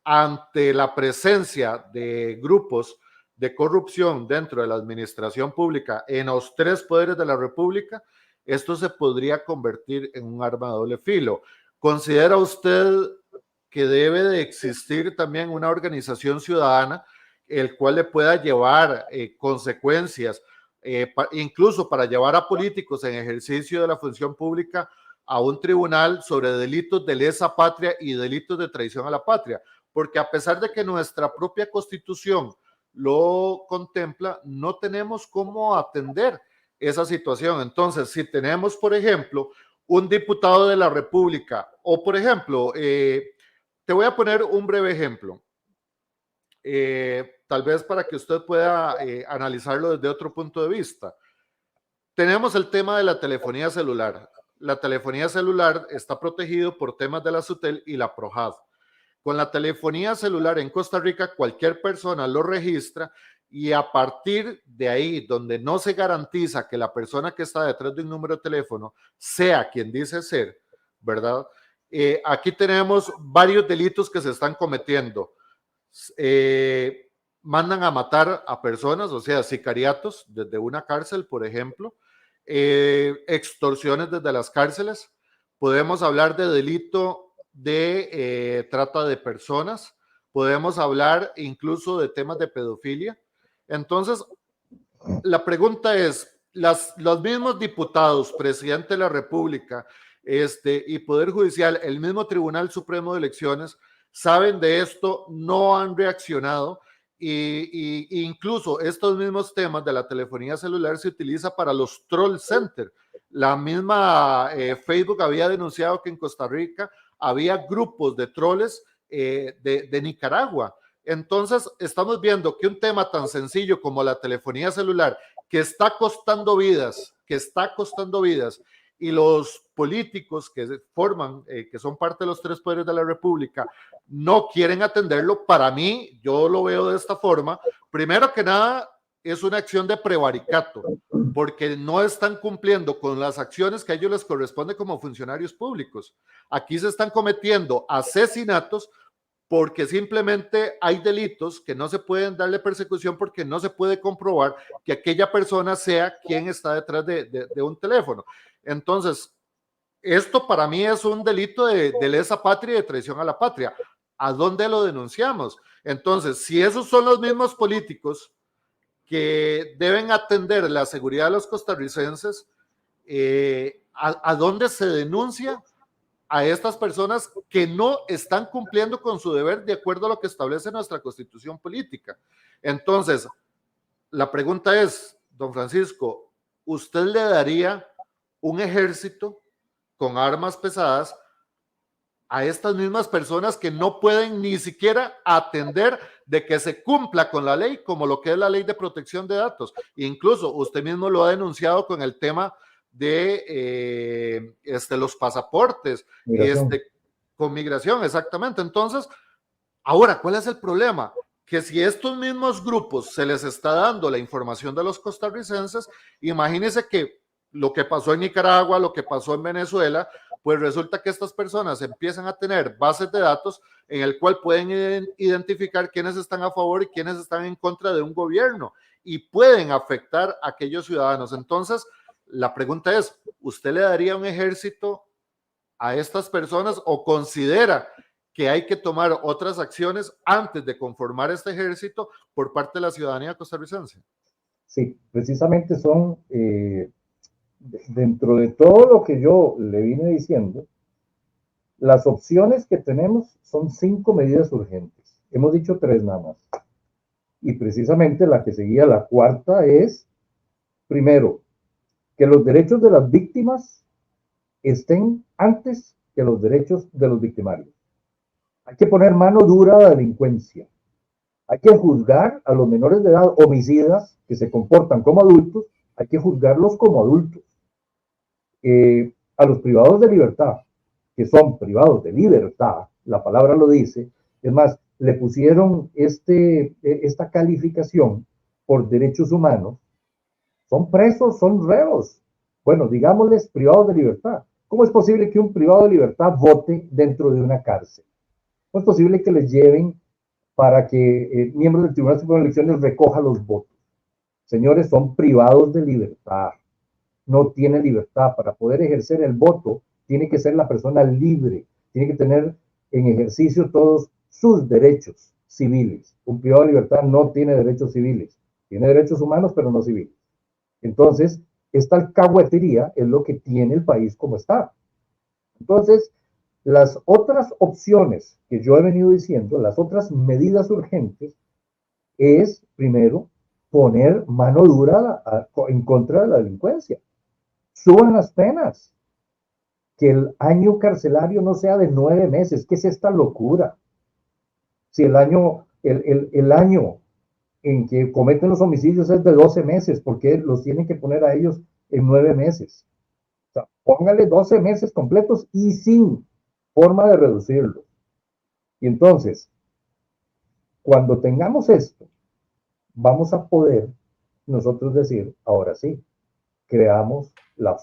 ante la presencia de grupos de corrupción dentro de la administración pública en los tres poderes de la República. Esto se podría convertir en un arma de doble filo. ¿Considera usted que debe de existir también una organización ciudadana el cual le pueda llevar consecuencias, incluso para llevar a políticos en ejercicio de la función pública a un tribunal sobre delitos de lesa patria y delitos de traición a la patria? Porque a pesar de que nuestra propia Constitución lo contempla, no tenemos cómo atender esa situación. Entonces, si tenemos, por ejemplo, un diputado de la República, o por ejemplo, te voy a poner un breve ejemplo, tal vez para que usted pueda analizarlo desde otro punto de vista. Tenemos el tema de la telefonía celular. La telefonía celular está protegido por temas de la SUTEL y la PROJAD. Con la telefonía celular en Costa Rica, cualquier persona lo registra, y a partir de ahí, donde no se garantiza que la persona que está detrás de un número de teléfono sea quien dice ser, ¿verdad? Aquí tenemos varios delitos que se están cometiendo. Mandan a matar a personas, o sea, sicariatos desde una cárcel, por ejemplo, extorsiones desde las cárceles. Podemos hablar de delito de trata de personas, podemos hablar incluso de temas de pedofilia. Entonces, la pregunta es, los mismos diputados, presidente de la República, y Poder Judicial, el mismo Tribunal Supremo de Elecciones, saben de esto, no han reaccionado, y incluso estos mismos temas de la telefonía celular se utiliza para los troll center. La misma Facebook había denunciado que en Costa Rica había grupos de troles de Nicaragua. Entonces, estamos viendo que un tema tan sencillo como la telefonía celular, que está costando vidas, y los políticos que forman, que son parte de los tres poderes de la República, no quieren atenderlo. Para mí, yo lo veo de esta forma. Primero que nada, es una acción de prevaricato, porque no están cumpliendo con las acciones que a ellos les corresponde como funcionarios públicos. Aquí se están cometiendo asesinatos porque simplemente hay delitos que no se pueden darle persecución porque no se puede comprobar que aquella persona sea quien está detrás de un teléfono. Entonces, esto para mí es un delito de lesa patria y de traición a la patria. ¿A dónde lo denunciamos? Entonces, si esos son los mismos políticos que deben atender la seguridad de los costarricenses, ¿a dónde se denuncia a estas personas que no están cumpliendo con su deber de acuerdo a lo que establece nuestra Constitución política? Entonces, la pregunta es, don Francisco, ¿usted le daría un ejército con armas pesadas a estas mismas personas que no pueden ni siquiera atender de que se cumpla con la ley, como lo que es la ley de protección de datos? Incluso usted mismo lo ha denunciado con el tema de los pasaportes, con migración, exactamente. Entonces, ahora, ¿cuál es el problema? Que si estos mismos grupos se les está dando la información de los costarricenses, imagínense que lo que pasó en Nicaragua, lo que pasó en Venezuela, pues resulta que estas personas empiezan a tener bases de datos en el cual pueden identificar quiénes están a favor y quiénes están en contra de un gobierno, y pueden afectar a aquellos ciudadanos. Entonces, la pregunta es, ¿usted le daría un ejército a estas personas o considera que hay que tomar otras acciones antes de conformar este ejército por parte de la ciudadanía costarricense? Sí, precisamente son, dentro de todo lo que yo le vine diciendo, las opciones que tenemos son 5 medidas urgentes. Hemos dicho 3 nada más. Y precisamente la que seguía, la cuarta, es, primero, que los derechos de las víctimas estén antes que los derechos de los victimarios. Hay que poner mano dura a la delincuencia. Hay que juzgar a los menores de edad homicidas que se comportan como adultos, hay que juzgarlos como adultos. A los privados de libertad, que son privados de libertad, la palabra lo dice, es más, le pusieron esta calificación por derechos humanos, son presos, son reos. Bueno, digámosles privados de libertad. ¿Cómo es posible que un privado de libertad vote dentro de una cárcel? ¿Cómo es posible que les lleven para que miembros del Tribunal Supremo de Elecciones recojan los votos? Señores, son privados de libertad. No tienen libertad. Para poder ejercer el voto, tiene que ser la persona libre. Tiene que tener en ejercicio todos sus derechos civiles. Un privado de libertad no tiene derechos civiles. Tiene derechos humanos, pero no civiles. Entonces, esta alcahuetería es lo que tiene el país como está. Entonces, las otras opciones que yo he venido diciendo, las otras medidas urgentes, es, primero, poner mano dura en contra de la delincuencia. Suban las penas. Que el año carcelario no sea de 9 meses. ¿Qué es esta locura? Si el año en que cometen los homicidios es de 12 meses, ¿por qué los tienen que poner a ellos en 9 meses? O sea, póngale 12 meses completos y sin forma de reducirlo. Y entonces, cuando tengamos esto, vamos a poder nosotros decir, ahora sí, creamos la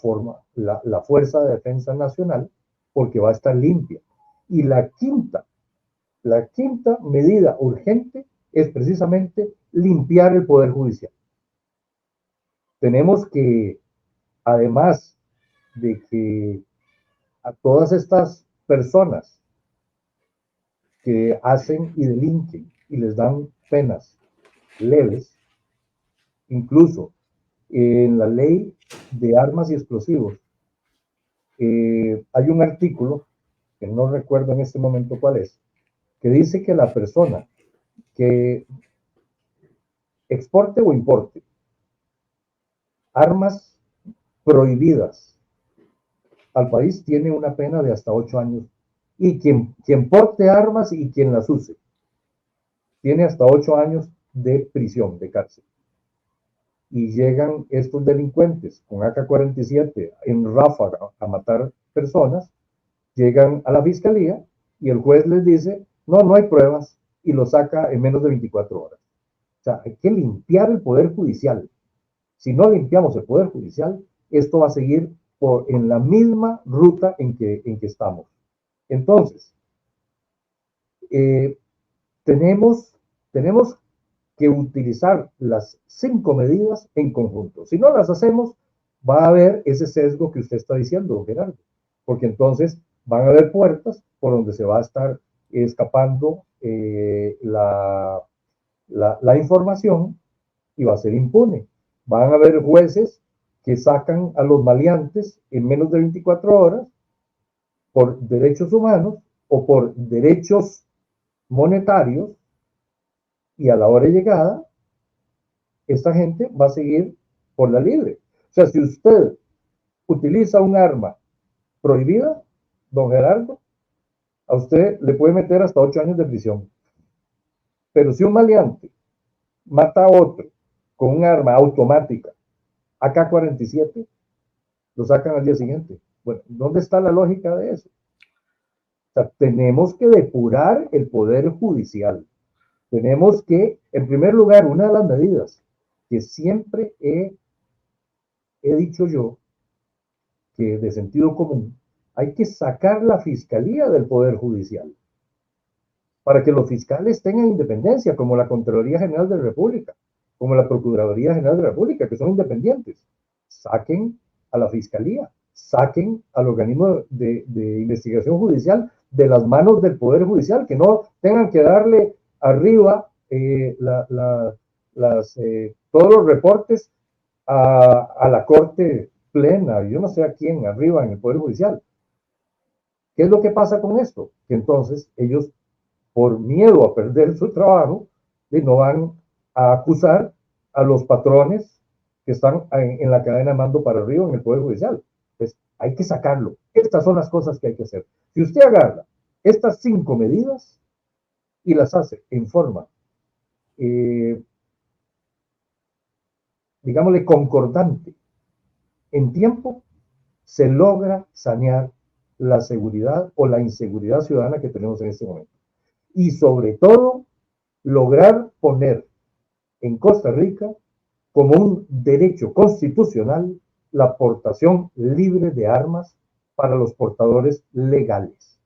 Fuerza de Defensa Nacional, porque va a estar limpia. Y la quinta medida urgente es precisamente limpiar el Poder Judicial. Tenemos que, además de que a todas estas personas que hacen y delinquen y les dan penas leves, incluso en la ley de armas y explosivos, hay un artículo, que no recuerdo en este momento cuál es, que dice que la persona que exporte o importe armas prohibidas al país tiene una pena de hasta 8 años. Y quien porte armas y quien las use tiene hasta 8 años de prisión, de cárcel. Y llegan estos delincuentes con AK-47 en ráfaga a matar personas, llegan a la fiscalía y el juez les dice, no hay pruebas, y lo saca en menos de 24 horas. O sea, hay que limpiar el Poder Judicial. Si no limpiamos el Poder Judicial, esto va a seguir en la misma ruta en que estamos. Entonces, tenemos que utilizar las 5 medidas en conjunto. Si no las hacemos, va a haber ese sesgo que usted está diciendo, don Gerardo, porque entonces van a haber puertas por donde se va a estar escapando la información y va a ser impune. Van a haber jueces que sacan a los maleantes en menos de 24 horas por derechos humanos o por derechos monetarios, y a la hora de llegada, esta gente va a seguir por la libre. O sea, si usted utiliza un arma prohibida, don Gerardo, a usted le puede meter hasta 8 años de prisión. Pero si un maleante mata a otro con un arma automática, AK-47, lo sacan al día siguiente. Bueno, ¿dónde está la lógica de eso? O sea, tenemos que depurar el Poder Judicial. Tenemos que, en primer lugar, una de las medidas que siempre he dicho yo, que de sentido común, hay que sacar la fiscalía del Poder Judicial para que los fiscales tengan independencia, como la Contraloría General de la República, como la Procuraduría General de la República, que son independientes. Saquen a la fiscalía, saquen al organismo de investigación judicial de las manos del Poder Judicial, que no tengan que darle arriba todos los reportes a la Corte Plena, yo no sé a quién, arriba en el Poder Judicial. ¿Qué es lo que pasa con esto? Que entonces ellos, por miedo a perder su trabajo, no van a acusar a los patrones que están en la cadena de mando para arriba en el Poder Judicial. Pues hay que sacarlo. Estas son las cosas que hay que hacer. Si usted agarra estas 5 medidas y las hace en forma, digámosle, concordante en tiempo, se logra sanear la seguridad o la inseguridad ciudadana que tenemos en este momento. Y sobre todo, lograr poner en Costa Rica como un derecho constitucional la portación libre de armas para los portadores legales.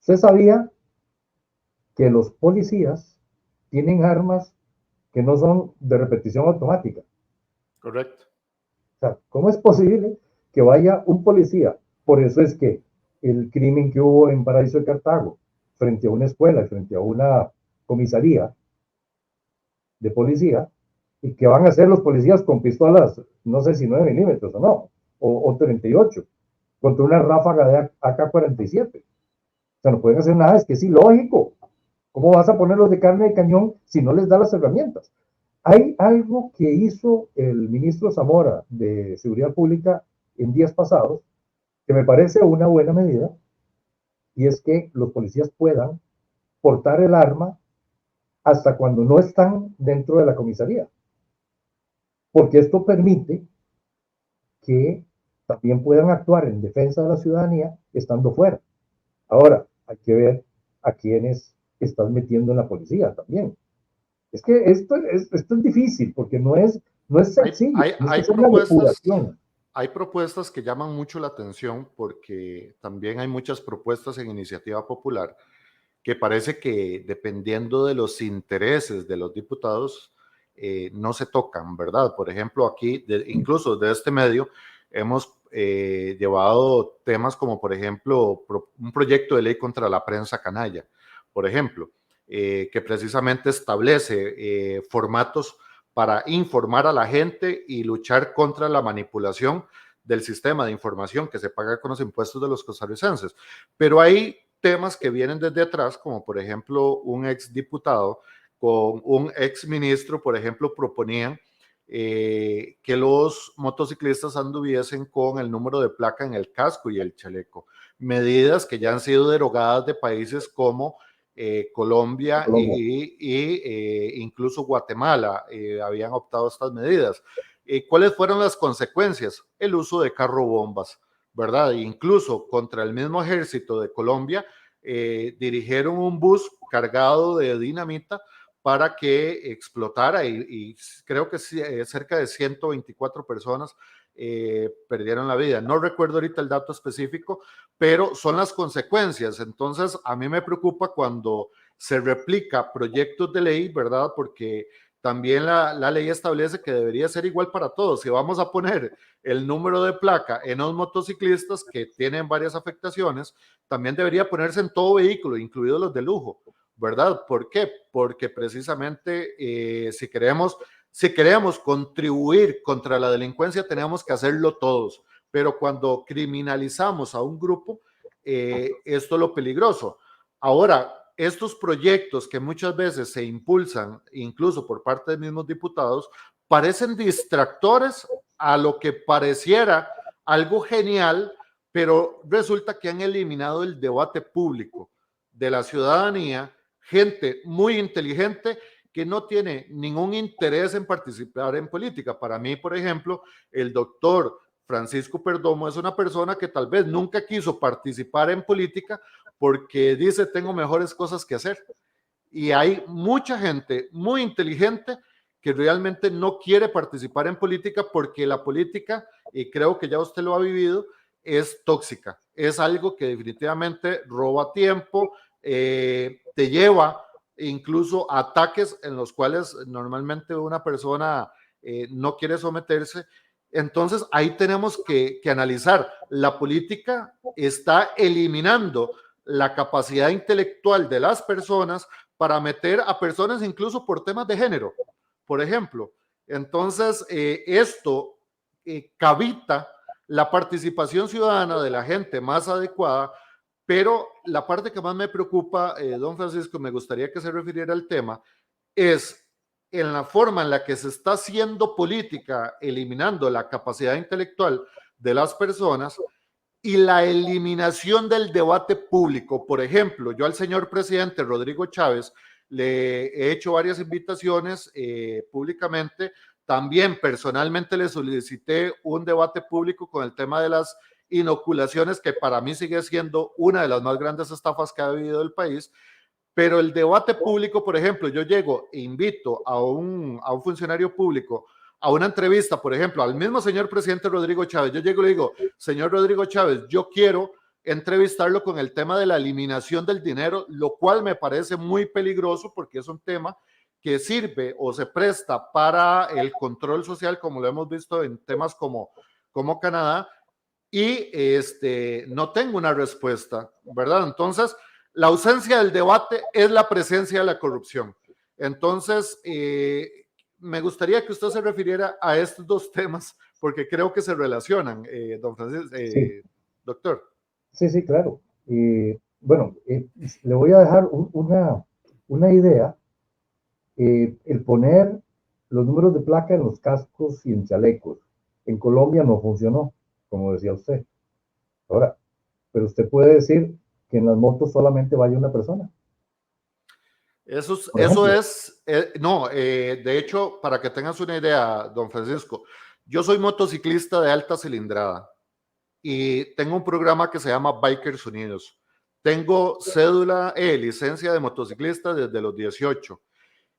Usted sabía que los policías tienen armas que no son de repetición automática. Correcto. O sea, ¿cómo es posible que vaya un policía? Por eso es que el crimen que hubo en Paraíso de Cartago, frente a una escuela, frente a una comisaría de policía, y que van a hacer los policías con pistolas, no sé si 9 milímetros o no, o 38, contra una ráfaga de AK-47. O sea, no pueden hacer nada, es que es ilógico. ¿Cómo vas a ponerlos de carne de cañón si no les da las herramientas? Hay algo que hizo el ministro Zamora de Seguridad Pública en días pasados, que me parece una buena medida, y es que los policías puedan portar el arma hasta cuando no están dentro de la comisaría. Porque esto permite que también puedan actuar en defensa de la ciudadanía estando fuera. Ahora, hay que ver a quienes están metiendo en la policía también. Es que esto es difícil porque no es sencillo. Hay propuestas que llaman mucho la atención porque también hay muchas propuestas en iniciativa popular que parece que dependiendo de los intereses de los diputados no se tocan, ¿verdad? Por ejemplo, aquí, incluso de este medio, hemos llevado temas como, por ejemplo, un proyecto de ley contra la prensa canalla, por ejemplo, que precisamente establece formatos para informar a la gente y luchar contra la manipulación del sistema de información que se paga con los impuestos de los costarricenses. Pero hay temas que vienen desde atrás, como por ejemplo un exdiputado con un exministro, por ejemplo, proponían que los motociclistas anduviesen con el número de placa en el casco y el chaleco. Medidas que ya han sido derogadas de países como Colombia y incluso Guatemala habían optado estas medidas. ¿Cuáles fueron las consecuencias? El uso de carrobombas, ¿verdad? Incluso contra el mismo ejército de Colombia dirigieron un bus cargado de dinamita para que explotara y creo que cerca de 124 personas perdieron la vida. No recuerdo ahorita el dato específico, pero son las consecuencias. Entonces, a mí me preocupa cuando se replica proyectos de ley, ¿verdad? Porque también la ley establece que debería ser igual para todos. Si vamos a poner el número de placa en los motociclistas que tienen varias afectaciones, también debería ponerse en todo vehículo, incluidos los de lujo, ¿verdad? ¿Por qué? Porque precisamente si queremos contribuir contra la delincuencia, tenemos que hacerlo todos. Pero cuando criminalizamos a un grupo, esto es lo peligroso. Ahora, estos proyectos que muchas veces se impulsan, incluso por parte de mismos diputados, parecen distractores a lo que pareciera algo genial, pero resulta que han eliminado el debate público de la ciudadanía, gente muy inteligente que no tiene ningún interés en participar en política. Para mí, por ejemplo, el doctor Francisco Perdomo es una persona que tal vez nunca quiso participar en política porque dice tengo mejores cosas que hacer. Y hay mucha gente muy inteligente que realmente no quiere participar en política porque la política, y creo que ya usted lo ha vivido, es tóxica. Es algo que definitivamente roba tiempo, te lleva incluso a ataques en los cuales normalmente una persona no quiere someterse. Entonces ahí tenemos que analizar. La política está eliminando la capacidad intelectual de las personas para meter a personas incluso por temas de género, por ejemplo. Entonces, esto cavita la participación ciudadana de la gente más adecuada, pero la parte que más me preocupa, don Francisco, me gustaría que se refiriera al tema, es en la forma en la que se está haciendo política, eliminando la capacidad intelectual de las personas y la eliminación del debate público. Por ejemplo, yo al señor presidente Rodrigo Chávez le he hecho varias invitaciones públicamente. También personalmente le solicité un debate público con el tema de las inoculaciones, que para mí sigue siendo una de las más grandes estafas que ha vivido el país. Pero el debate público, por ejemplo, yo llego e invito a un funcionario público a una entrevista, por ejemplo, al mismo señor presidente Rodrigo Chávez. Yo llego y le digo, señor Rodrigo Chávez, yo quiero entrevistarlo con el tema de la eliminación del dinero, lo cual me parece muy peligroso porque es un tema que sirve o se presta para el control social, como lo hemos visto en temas como Canadá, y no tengo una respuesta, ¿verdad? Entonces, la ausencia del debate es la presencia de la corrupción. Entonces, me gustaría que usted se refiriera a estos dos temas, porque creo que se relacionan, don Francisco, Sí. doctor. Sí, sí, claro. Bueno, le voy a dejar una idea. El poner los números de placa en los cascos y en chalecos. En Colombia no funcionó, como decía usted. Ahora, pero usted puede decir que en las motos solamente vaya una persona. Eso ejemplo. es, no, de hecho, para que tengas una idea, don Francisco, yo soy motociclista de alta cilindrada y tengo un programa que se llama Bikers Unidos. Tengo cédula, licencia de motociclista desde los 18.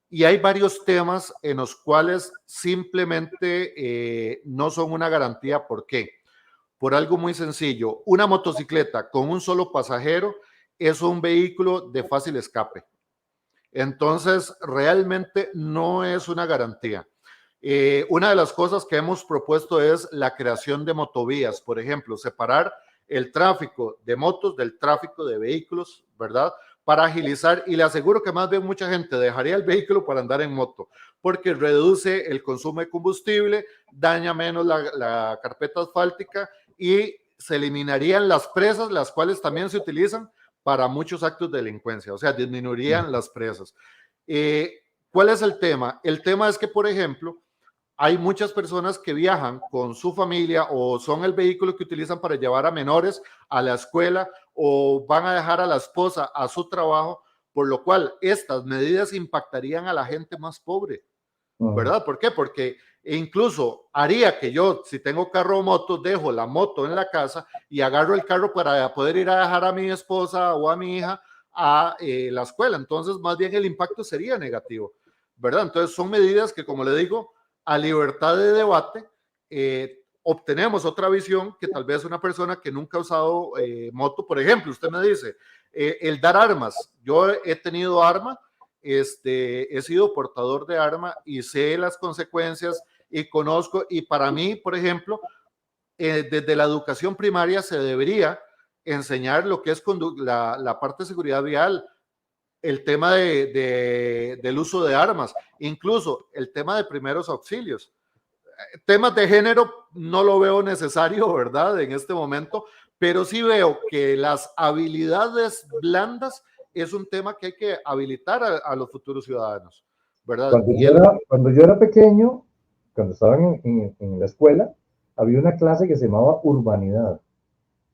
Y hay varios temas en los cuales simplemente no son una garantía. ¿Por qué? Por algo muy sencillo. Una motocicleta con un solo pasajero es un vehículo de fácil escape. Entonces, realmente no es una garantía. Una de las cosas que hemos propuesto es la creación de motovías, por ejemplo, separar el tráfico de motos del tráfico de vehículos, ¿verdad? Para agilizar, y le aseguro que más bien mucha gente dejaría el vehículo para andar en moto, porque reduce el consumo de combustible, daña menos la carpeta asfáltica y se eliminarían las presas, las cuales también se utilizan para muchos actos de delincuencia, o sea, disminuirían las presas. ¿Cuál es el tema? El tema es que, por ejemplo, hay muchas personas que viajan con su familia o son el vehículo que utilizan para llevar a menores a la escuela o van a dejar a la esposa a su trabajo, por lo cual estas medidas impactarían a la gente más pobre, ¿verdad? ¿Por qué? Porque incluso haría que yo, si tengo carro o moto, dejo la moto en la casa y agarro el carro para poder ir a dejar a mi esposa o a mi hija a la escuela. Entonces, más bien el impacto sería negativo, ¿verdad? Entonces, son medidas que, como le digo, a libertad de debate, obtenemos otra visión que tal vez una persona que nunca ha usado moto, por ejemplo, usted me dice, el dar armas. Yo he tenido arma, he sido portador de arma y sé las consecuencias y conozco, y para mí, por ejemplo, desde la educación primaria se debería enseñar lo que es la parte de seguridad vial, el tema del uso de armas, incluso el tema de primeros auxilios. Temas de género no lo veo necesario, ¿verdad? En este momento, pero sí veo que las habilidades blandas es un tema que hay que habilitar a los futuros ciudadanos, ¿verdad? Cuando yo era pequeño, cuando estaba en la escuela, había una clase que se llamaba urbanidad,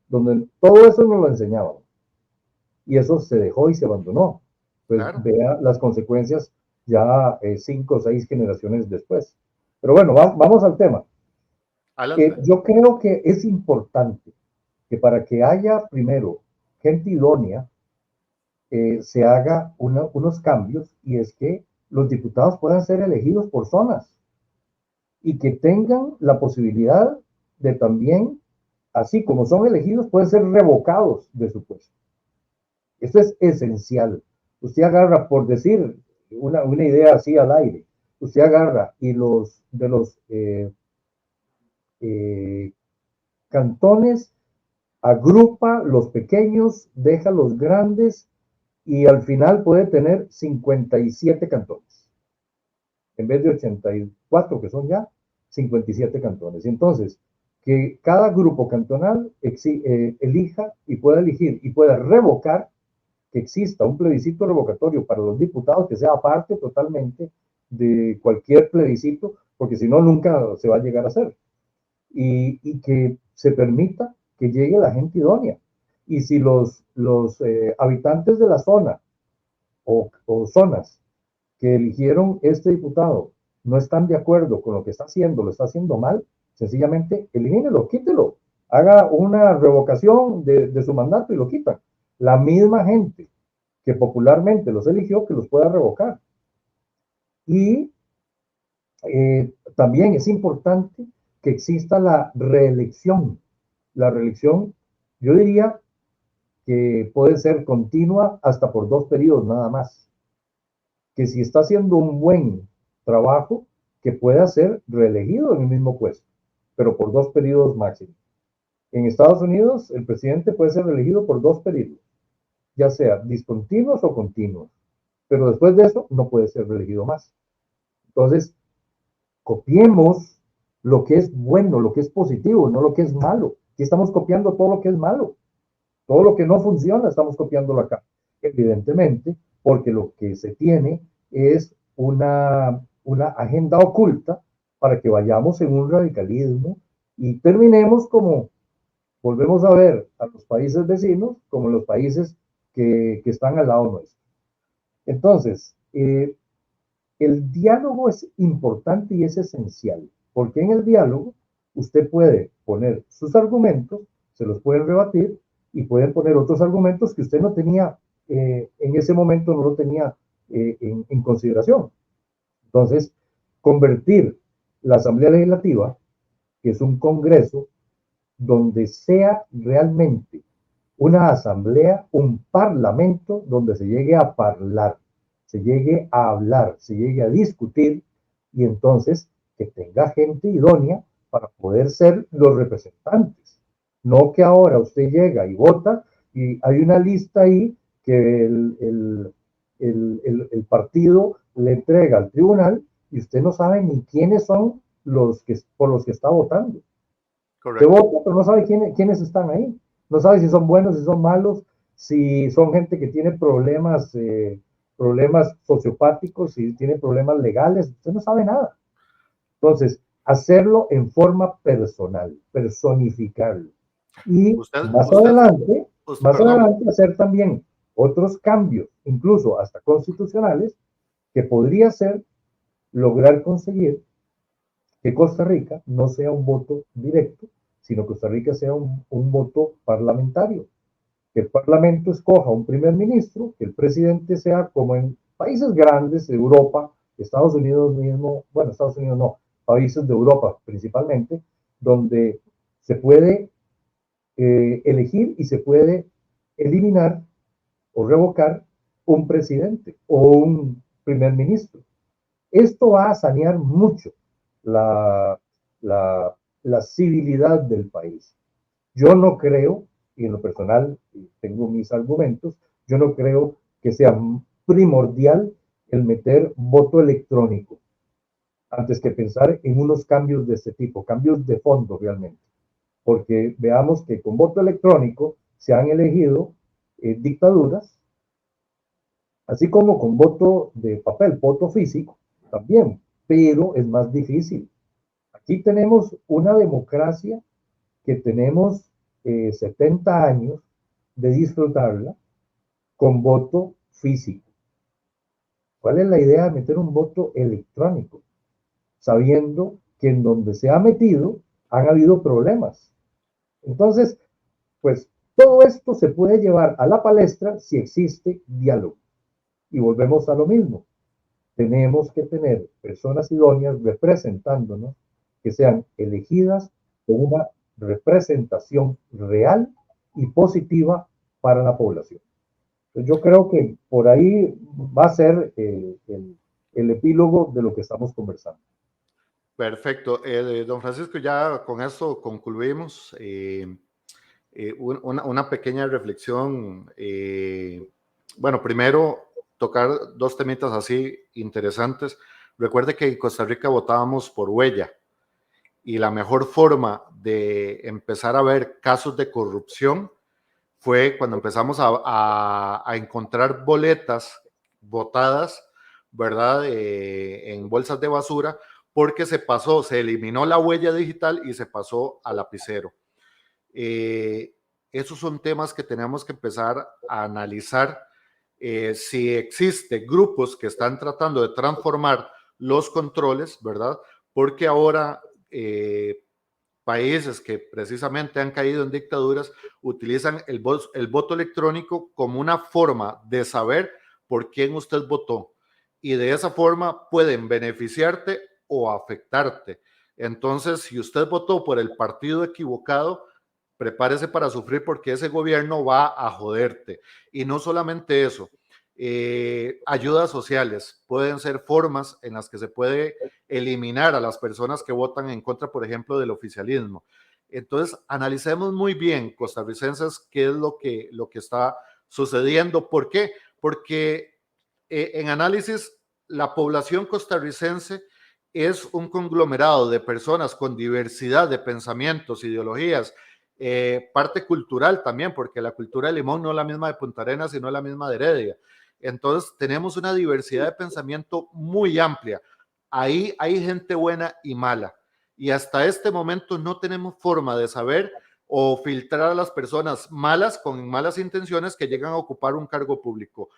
donde todo eso nos lo enseñaban. Y eso se dejó y se abandonó. Pues claro, vea las consecuencias ya 5 o 6 generaciones después. Pero bueno, vamos al tema. Yo creo que es importante que para que haya primero gente idónea, se haga unos cambios, y es que los diputados puedan ser elegidos por zonas y que tengan la posibilidad de también, así como son elegidos, pueden ser revocados de su puesto. Esto es esencial. Usted agarra, por decir una idea así al aire, usted agarra y los cantones, agrupa los pequeños, deja los grandes, y al final puede tener 57 cantones. En vez de 84 que son ya, 57 cantones. Entonces, que cada grupo cantonal elija y pueda elegir y pueda revocar, que exista un plebiscito revocatorio para los diputados, que sea aparte totalmente de cualquier plebiscito, porque si no, nunca se va a llegar a hacer. Y que se permita que llegue la gente idónea. Y si los habitantes de la zona o zonas que eligieron este diputado no están de acuerdo con lo que está haciendo, lo está haciendo mal, sencillamente elimínelo, quítelo, haga una revocación de su mandato y lo quitan. La misma gente que popularmente los eligió, que los pueda revocar. Y también es importante que exista la reelección. La reelección, yo diría que puede ser continua hasta por 2 periodos nada más. Que si está haciendo un buen trabajo, que pueda ser reelegido en el mismo puesto, pero por 2 periodos máximo. En Estados Unidos, el presidente puede ser reelegido por 2 periodos, ya sea discontinuos o continuos, pero después de eso no puede ser reelegido más. Entonces, copiemos lo que es bueno, lo que es positivo, no lo que es malo. Aquí estamos copiando todo lo que es malo. Todo lo que no funciona estamos copiándolo acá. Evidentemente, porque lo que se tiene es una agenda oculta para que vayamos en un radicalismo y terminemos como volvemos a ver a los países vecinos, como los países que están al lado nuestro. Entonces, el diálogo es importante y es esencial, porque en el diálogo usted puede poner sus argumentos, se los pueden rebatir y pueden poner otros argumentos que usted no tenía, en ese momento no lo tenía en consideración. Entonces, convertir la Asamblea Legislativa, que es un congreso, donde sea realmente una asamblea, un parlamento donde se llegue a hablar, se llegue a hablar, se llegue a discutir y entonces que tenga gente idónea para poder ser los representantes. No que ahora usted llega y vota y hay una lista ahí que el partido le entrega al tribunal y usted no sabe ni quiénes son los que, por los que está votando. Correcto. Que vota, pero no sabe quiénes están ahí. No sabe si son buenos, si son malos, si son gente que tiene problemas, problemas sociopáticos, si tiene problemas legales. Usted no sabe nada. Entonces, hacerlo en forma personal, personificarlo. Y más adelante hacer también otros cambios, incluso hasta constitucionales, que podría ser lograr conseguir que Costa Rica no sea un voto directo, sino que Costa Rica sea un voto parlamentario. Que el Parlamento escoja un primer ministro, que el presidente sea como en países grandes de Europa, Estados Unidos mismo, bueno, Estados Unidos no, países de Europa principalmente, donde se puede elegir y se puede eliminar o revocar un presidente o un primer ministro. Esto va a sanear mucho la civilidad del país. Yo no creo, y en lo personal tengo mis argumentos, yo no creo que sea primordial el meter voto electrónico antes que pensar en unos cambios de este tipo, cambios de fondo realmente. Porque veamos que con voto electrónico se han elegido dictaduras, así como con voto de papel, voto físico también, pero es más difícil. Aquí tenemos una democracia que tenemos 70 años de disfrutarla con voto físico. ¿Cuál es la idea de meter un voto electrónico? Sabiendo que en donde se ha metido han habido problemas. Entonces, pues todo esto se puede llevar a la palestra si existe diálogo. Y volvemos a lo mismo. Tenemos que tener personas idóneas representándonos que sean elegidas con una representación real y positiva para la población. Entonces, yo creo que por ahí va a ser el epílogo de lo que estamos conversando. Perfecto. Don Francisco, ya con esto concluimos. Una pequeña reflexión. Bueno, primero, tocar 2 temitas así interesantes. Recuerde que en Costa Rica votábamos por huella y la mejor forma de empezar a ver casos de corrupción fue cuando empezamos a encontrar boletas votadas ¿verdad? En bolsas de basura, porque se eliminó la huella digital y se pasó al lapicero. Esos son temas que tenemos que empezar a analizar. Si existen grupos que están tratando de transformar los controles, ¿verdad? Porque ahora países que precisamente han caído en dictaduras utilizan el voto electrónico como una forma de saber por quién usted votó, y de esa forma pueden beneficiarte o afectarte. Entonces, si usted votó por el partido equivocado, prepárese para sufrir, porque ese gobierno va a joderte. Y no solamente eso, ayudas sociales pueden ser formas en las que se puede eliminar a las personas que votan en contra, por ejemplo, del oficialismo. Entonces, analicemos muy bien, costarricenses, qué es lo que está sucediendo. ¿Por qué? Porque en análisis, la población costarricense es un conglomerado de personas con diversidad de pensamientos, ideologías, parte cultural también, porque la cultura de Limón no es la misma de Punta Arenas, sino la misma de Heredia. Entonces, tenemos una diversidad de pensamiento muy amplia. Ahí hay gente buena y mala. Y hasta este momento no tenemos forma de saber o filtrar a las personas malas con malas intenciones que llegan a ocupar un cargo público.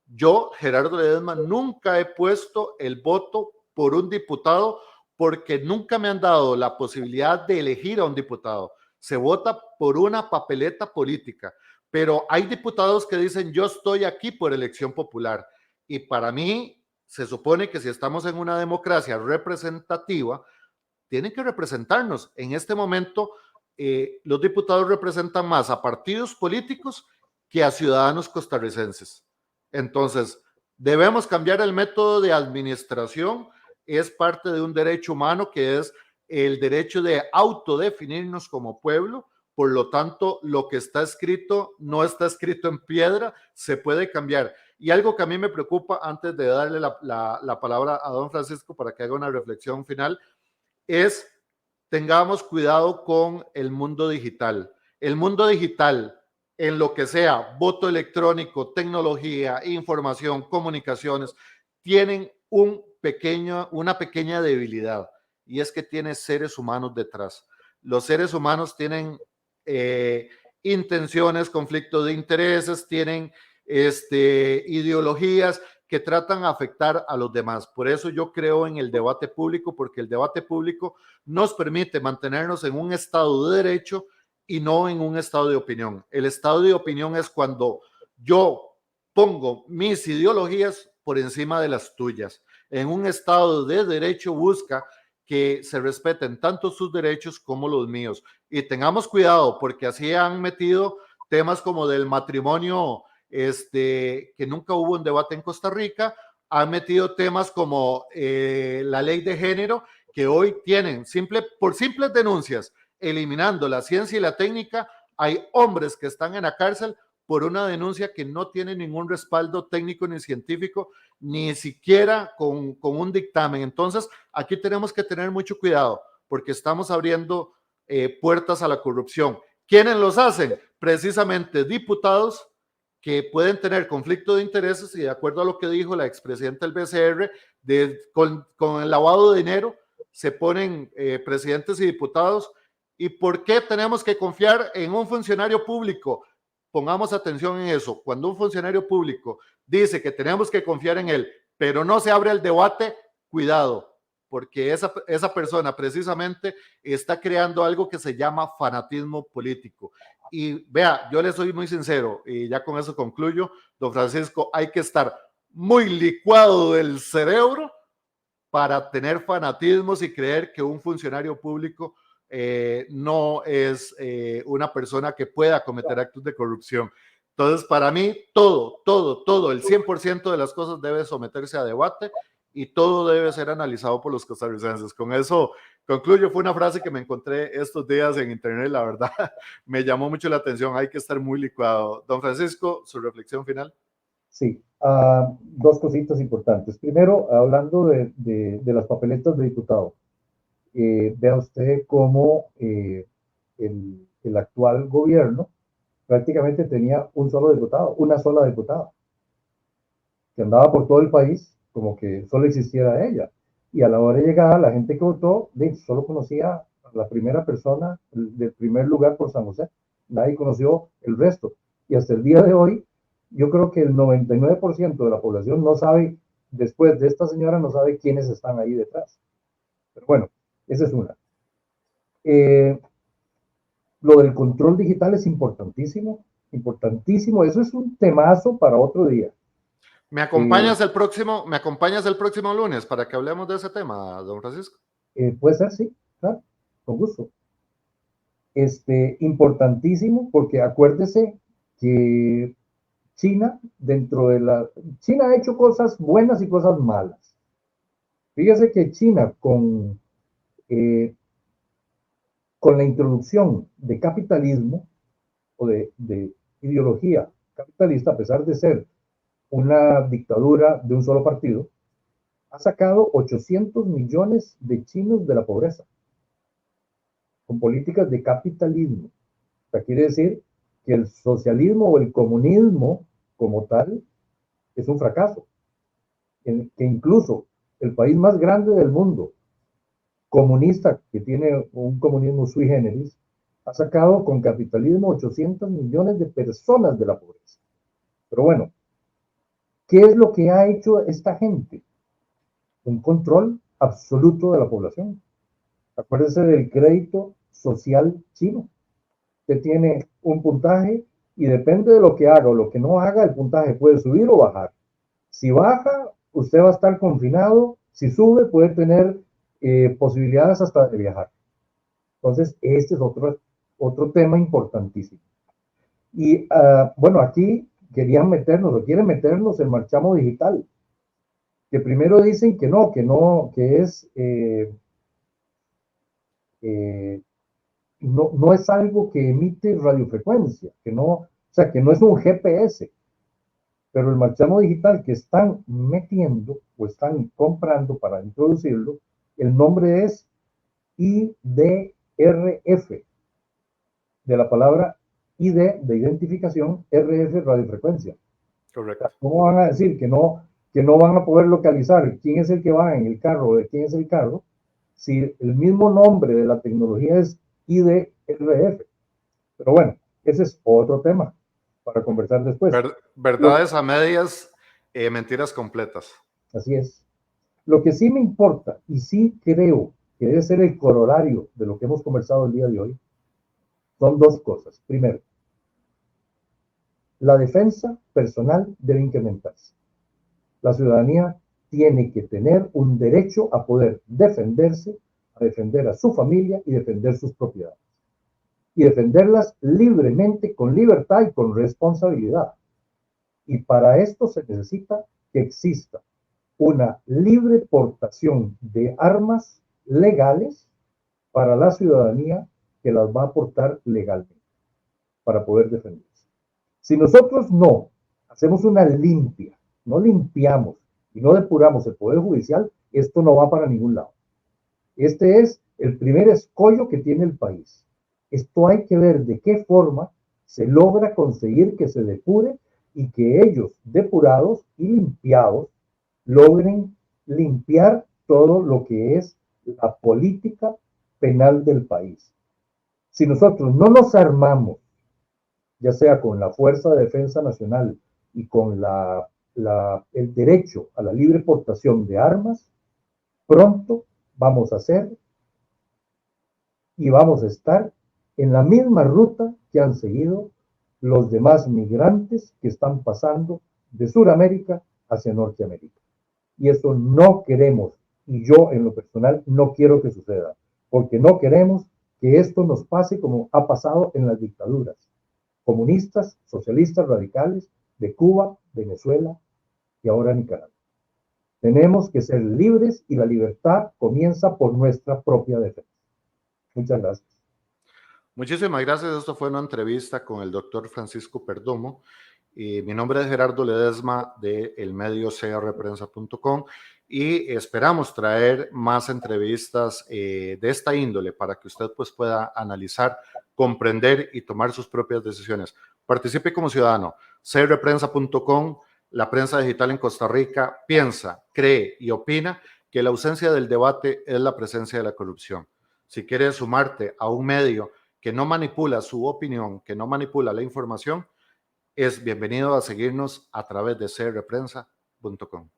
Yo, Gerardo Ledesma, nunca he puesto el voto por un diputado, porque nunca me han dado la posibilidad de elegir a un diputado. Se vota por una papeleta política, pero hay diputados que dicen yo estoy aquí por elección popular, y para mí se supone que si estamos en una democracia representativa, tienen que representarnos. En este momento, los diputados representan más a partidos políticos que a ciudadanos costarricenses. Entonces, debemos cambiar el método de administración. Es parte de un derecho humano, que es el derecho de autodefinirnos como pueblo. Por lo tanto, lo que está escrito no está escrito en piedra, se puede cambiar. Y algo que a mí me preocupa, antes de darle la palabra a don Francisco para que haga una reflexión final, es tengamos cuidado con el mundo digital. El mundo digital, en lo que sea, voto electrónico, tecnología, información, comunicaciones, tienen una pequeña debilidad, y es que tiene seres humanos detrás. Los seres humanos tienen intenciones, conflictos de intereses, tienen ideologías que tratan de afectar a los demás. Por eso yo creo en el debate público, porque el debate público nos permite mantenernos en un estado de derecho y no en un estado de opinión. El estado de opinión es cuando yo pongo mis ideologías por encima de las tuyas. En un estado de derecho busca que se respeten tanto sus derechos como los míos. Y tengamos cuidado, porque así han metido temas como del matrimonio, que nunca hubo un debate en Costa Rica. Han metido temas como la ley de género, que hoy tienen, por simples denuncias, eliminando la ciencia y la técnica, hay hombres que están en la cárcel por una denuncia que no tiene ningún respaldo técnico ni científico, ni siquiera con un dictamen. Entonces, aquí tenemos que tener mucho cuidado, porque estamos abriendo puertas a la corrupción. ¿Quiénes los hacen? Precisamente diputados que pueden tener conflicto de intereses, y de acuerdo a lo que dijo la expresidenta del BCR, con el lavado de dinero se ponen presidentes y diputados. ¿Y por qué tenemos que confiar en un funcionario público? Pongamos atención en eso. Cuando un funcionario público dice que tenemos que confiar en él, pero no se abre el debate, cuidado, porque esa persona precisamente está creando algo que se llama fanatismo político. Y vea, yo le soy muy sincero, y ya con eso concluyo, don Francisco, hay que estar muy licuado del cerebro para tener fanatismos y creer que un funcionario público no es una persona que pueda cometer actos de corrupción. Entonces, para mí, todo, el 100% de las cosas debe someterse a debate, y todo debe ser analizado por los costarricenses. Con eso concluyo. Fue una frase que me encontré estos días en internet, la verdad, me llamó mucho la atención. Hay que estar muy licuado. Don Francisco, su reflexión final. Sí, dos cositas importantes. Primero, hablando de las papeletas de diputado. Vea usted cómo el actual gobierno prácticamente tenía un solo diputado, una sola diputada, que andaba por todo el país como que solo existiera ella. Y a la hora de llegar, la gente que votó solo conocía a la primera persona del primer lugar por San José. Nadie conoció el resto. Y hasta el día de hoy, yo creo que el 99% de la población no sabe, después de esta señora, no sabe quiénes están ahí detrás. Pero bueno, esa es una. Lo del control digital es importantísimo, importantísimo. Eso es un temazo para otro día. ¿Me acompañas el próximo lunes para que hablemos de ese tema, don Francisco? Puede ser, sí, claro, con gusto. Importantísimo, porque acuérdese que China, China ha hecho cosas buenas y cosas malas. Fíjese que China, con la introducción de capitalismo o de ideología capitalista, a pesar de ser una dictadura de un solo partido, ha sacado 800 millones de chinos de la pobreza con políticas de capitalismo. O sea, quiere decir que el socialismo o el comunismo como tal es un fracaso. Que incluso el país más grande del mundo, comunista, que tiene un comunismo sui generis, ha sacado con capitalismo 800 millones de personas de la pobreza. Pero bueno, ¿qué es lo que ha hecho esta gente? Un control absoluto de la población. Acuérdense del crédito social chino. Usted tiene un puntaje y depende de lo que haga o lo que no haga, el puntaje puede subir o bajar. Si baja, usted va a estar confinado. Si sube, puede tener posibilidades hasta de viajar. Entonces, este es otro tema importantísimo. Y bueno, aquí quieren meternos el marchamo digital, que primero dicen que no, que es no es algo que emite radiofrecuencia, o sea, que no es un GPS, pero el marchamo digital que están metiendo o están comprando para introducirlo, el nombre es IDRF, de la palabra ID de identificación, RF radiofrecuencia. Correcto. ¿Cómo van a decir que no van a poder localizar quién es el que va en el carro o de quién es el carro, si el mismo nombre de la tecnología es IDRF? Pero bueno, ese es otro tema para conversar después. Verdades a medias, mentiras completas. Así es. Lo que sí me importa y sí creo que debe ser el corolario de lo que hemos conversado el día de hoy son dos cosas. Primero, la defensa personal debe incrementarse. La ciudadanía tiene que tener un derecho a poder defenderse, a defender a su familia y defender sus propiedades. Y defenderlas libremente, con libertad y con responsabilidad. Y para esto se necesita que exista una libre portación de armas legales para la ciudadanía que las va a portar legalmente para poder defenderse. Si nosotros no hacemos una limpia, no limpiamos y no depuramos el Poder Judicial, esto no va para ningún lado. Este es el primer escollo que tiene el país. Esto hay que ver de qué forma se logra conseguir que se depure y que ellos, depurados y limpiados, logren limpiar todo lo que es la política penal del país. Si nosotros no nos armamos, ya sea con la Fuerza de Defensa Nacional y con el derecho a la libre portación de armas, pronto vamos a ser y vamos a estar en la misma ruta que han seguido los demás migrantes que están pasando de Sudamérica hacia Norteamérica. Y eso no queremos, y yo en lo personal no quiero que suceda, porque no queremos que esto nos pase como ha pasado en las dictaduras comunistas, socialistas, radicales de Cuba, Venezuela y ahora Nicaragua. Tenemos que ser libres y la libertad comienza por nuestra propia defensa. Muchas gracias. Muchísimas gracias. Esto fue una entrevista con el doctor Francisco Perdomo. Mi nombre es Gerardo Ledesma de el medio crprensa.com y esperamos traer más entrevistas de esta índole para que usted pues pueda analizar, comprender y tomar sus propias decisiones. Participe como ciudadano. crprensa.com, la prensa digital en Costa Rica piensa, cree y opina que la ausencia del debate es la presencia de la corrupción. Si quieres sumarte a un medio que no manipula su opinión, que no manipula la información, es bienvenido a seguirnos a través de crprensa.com.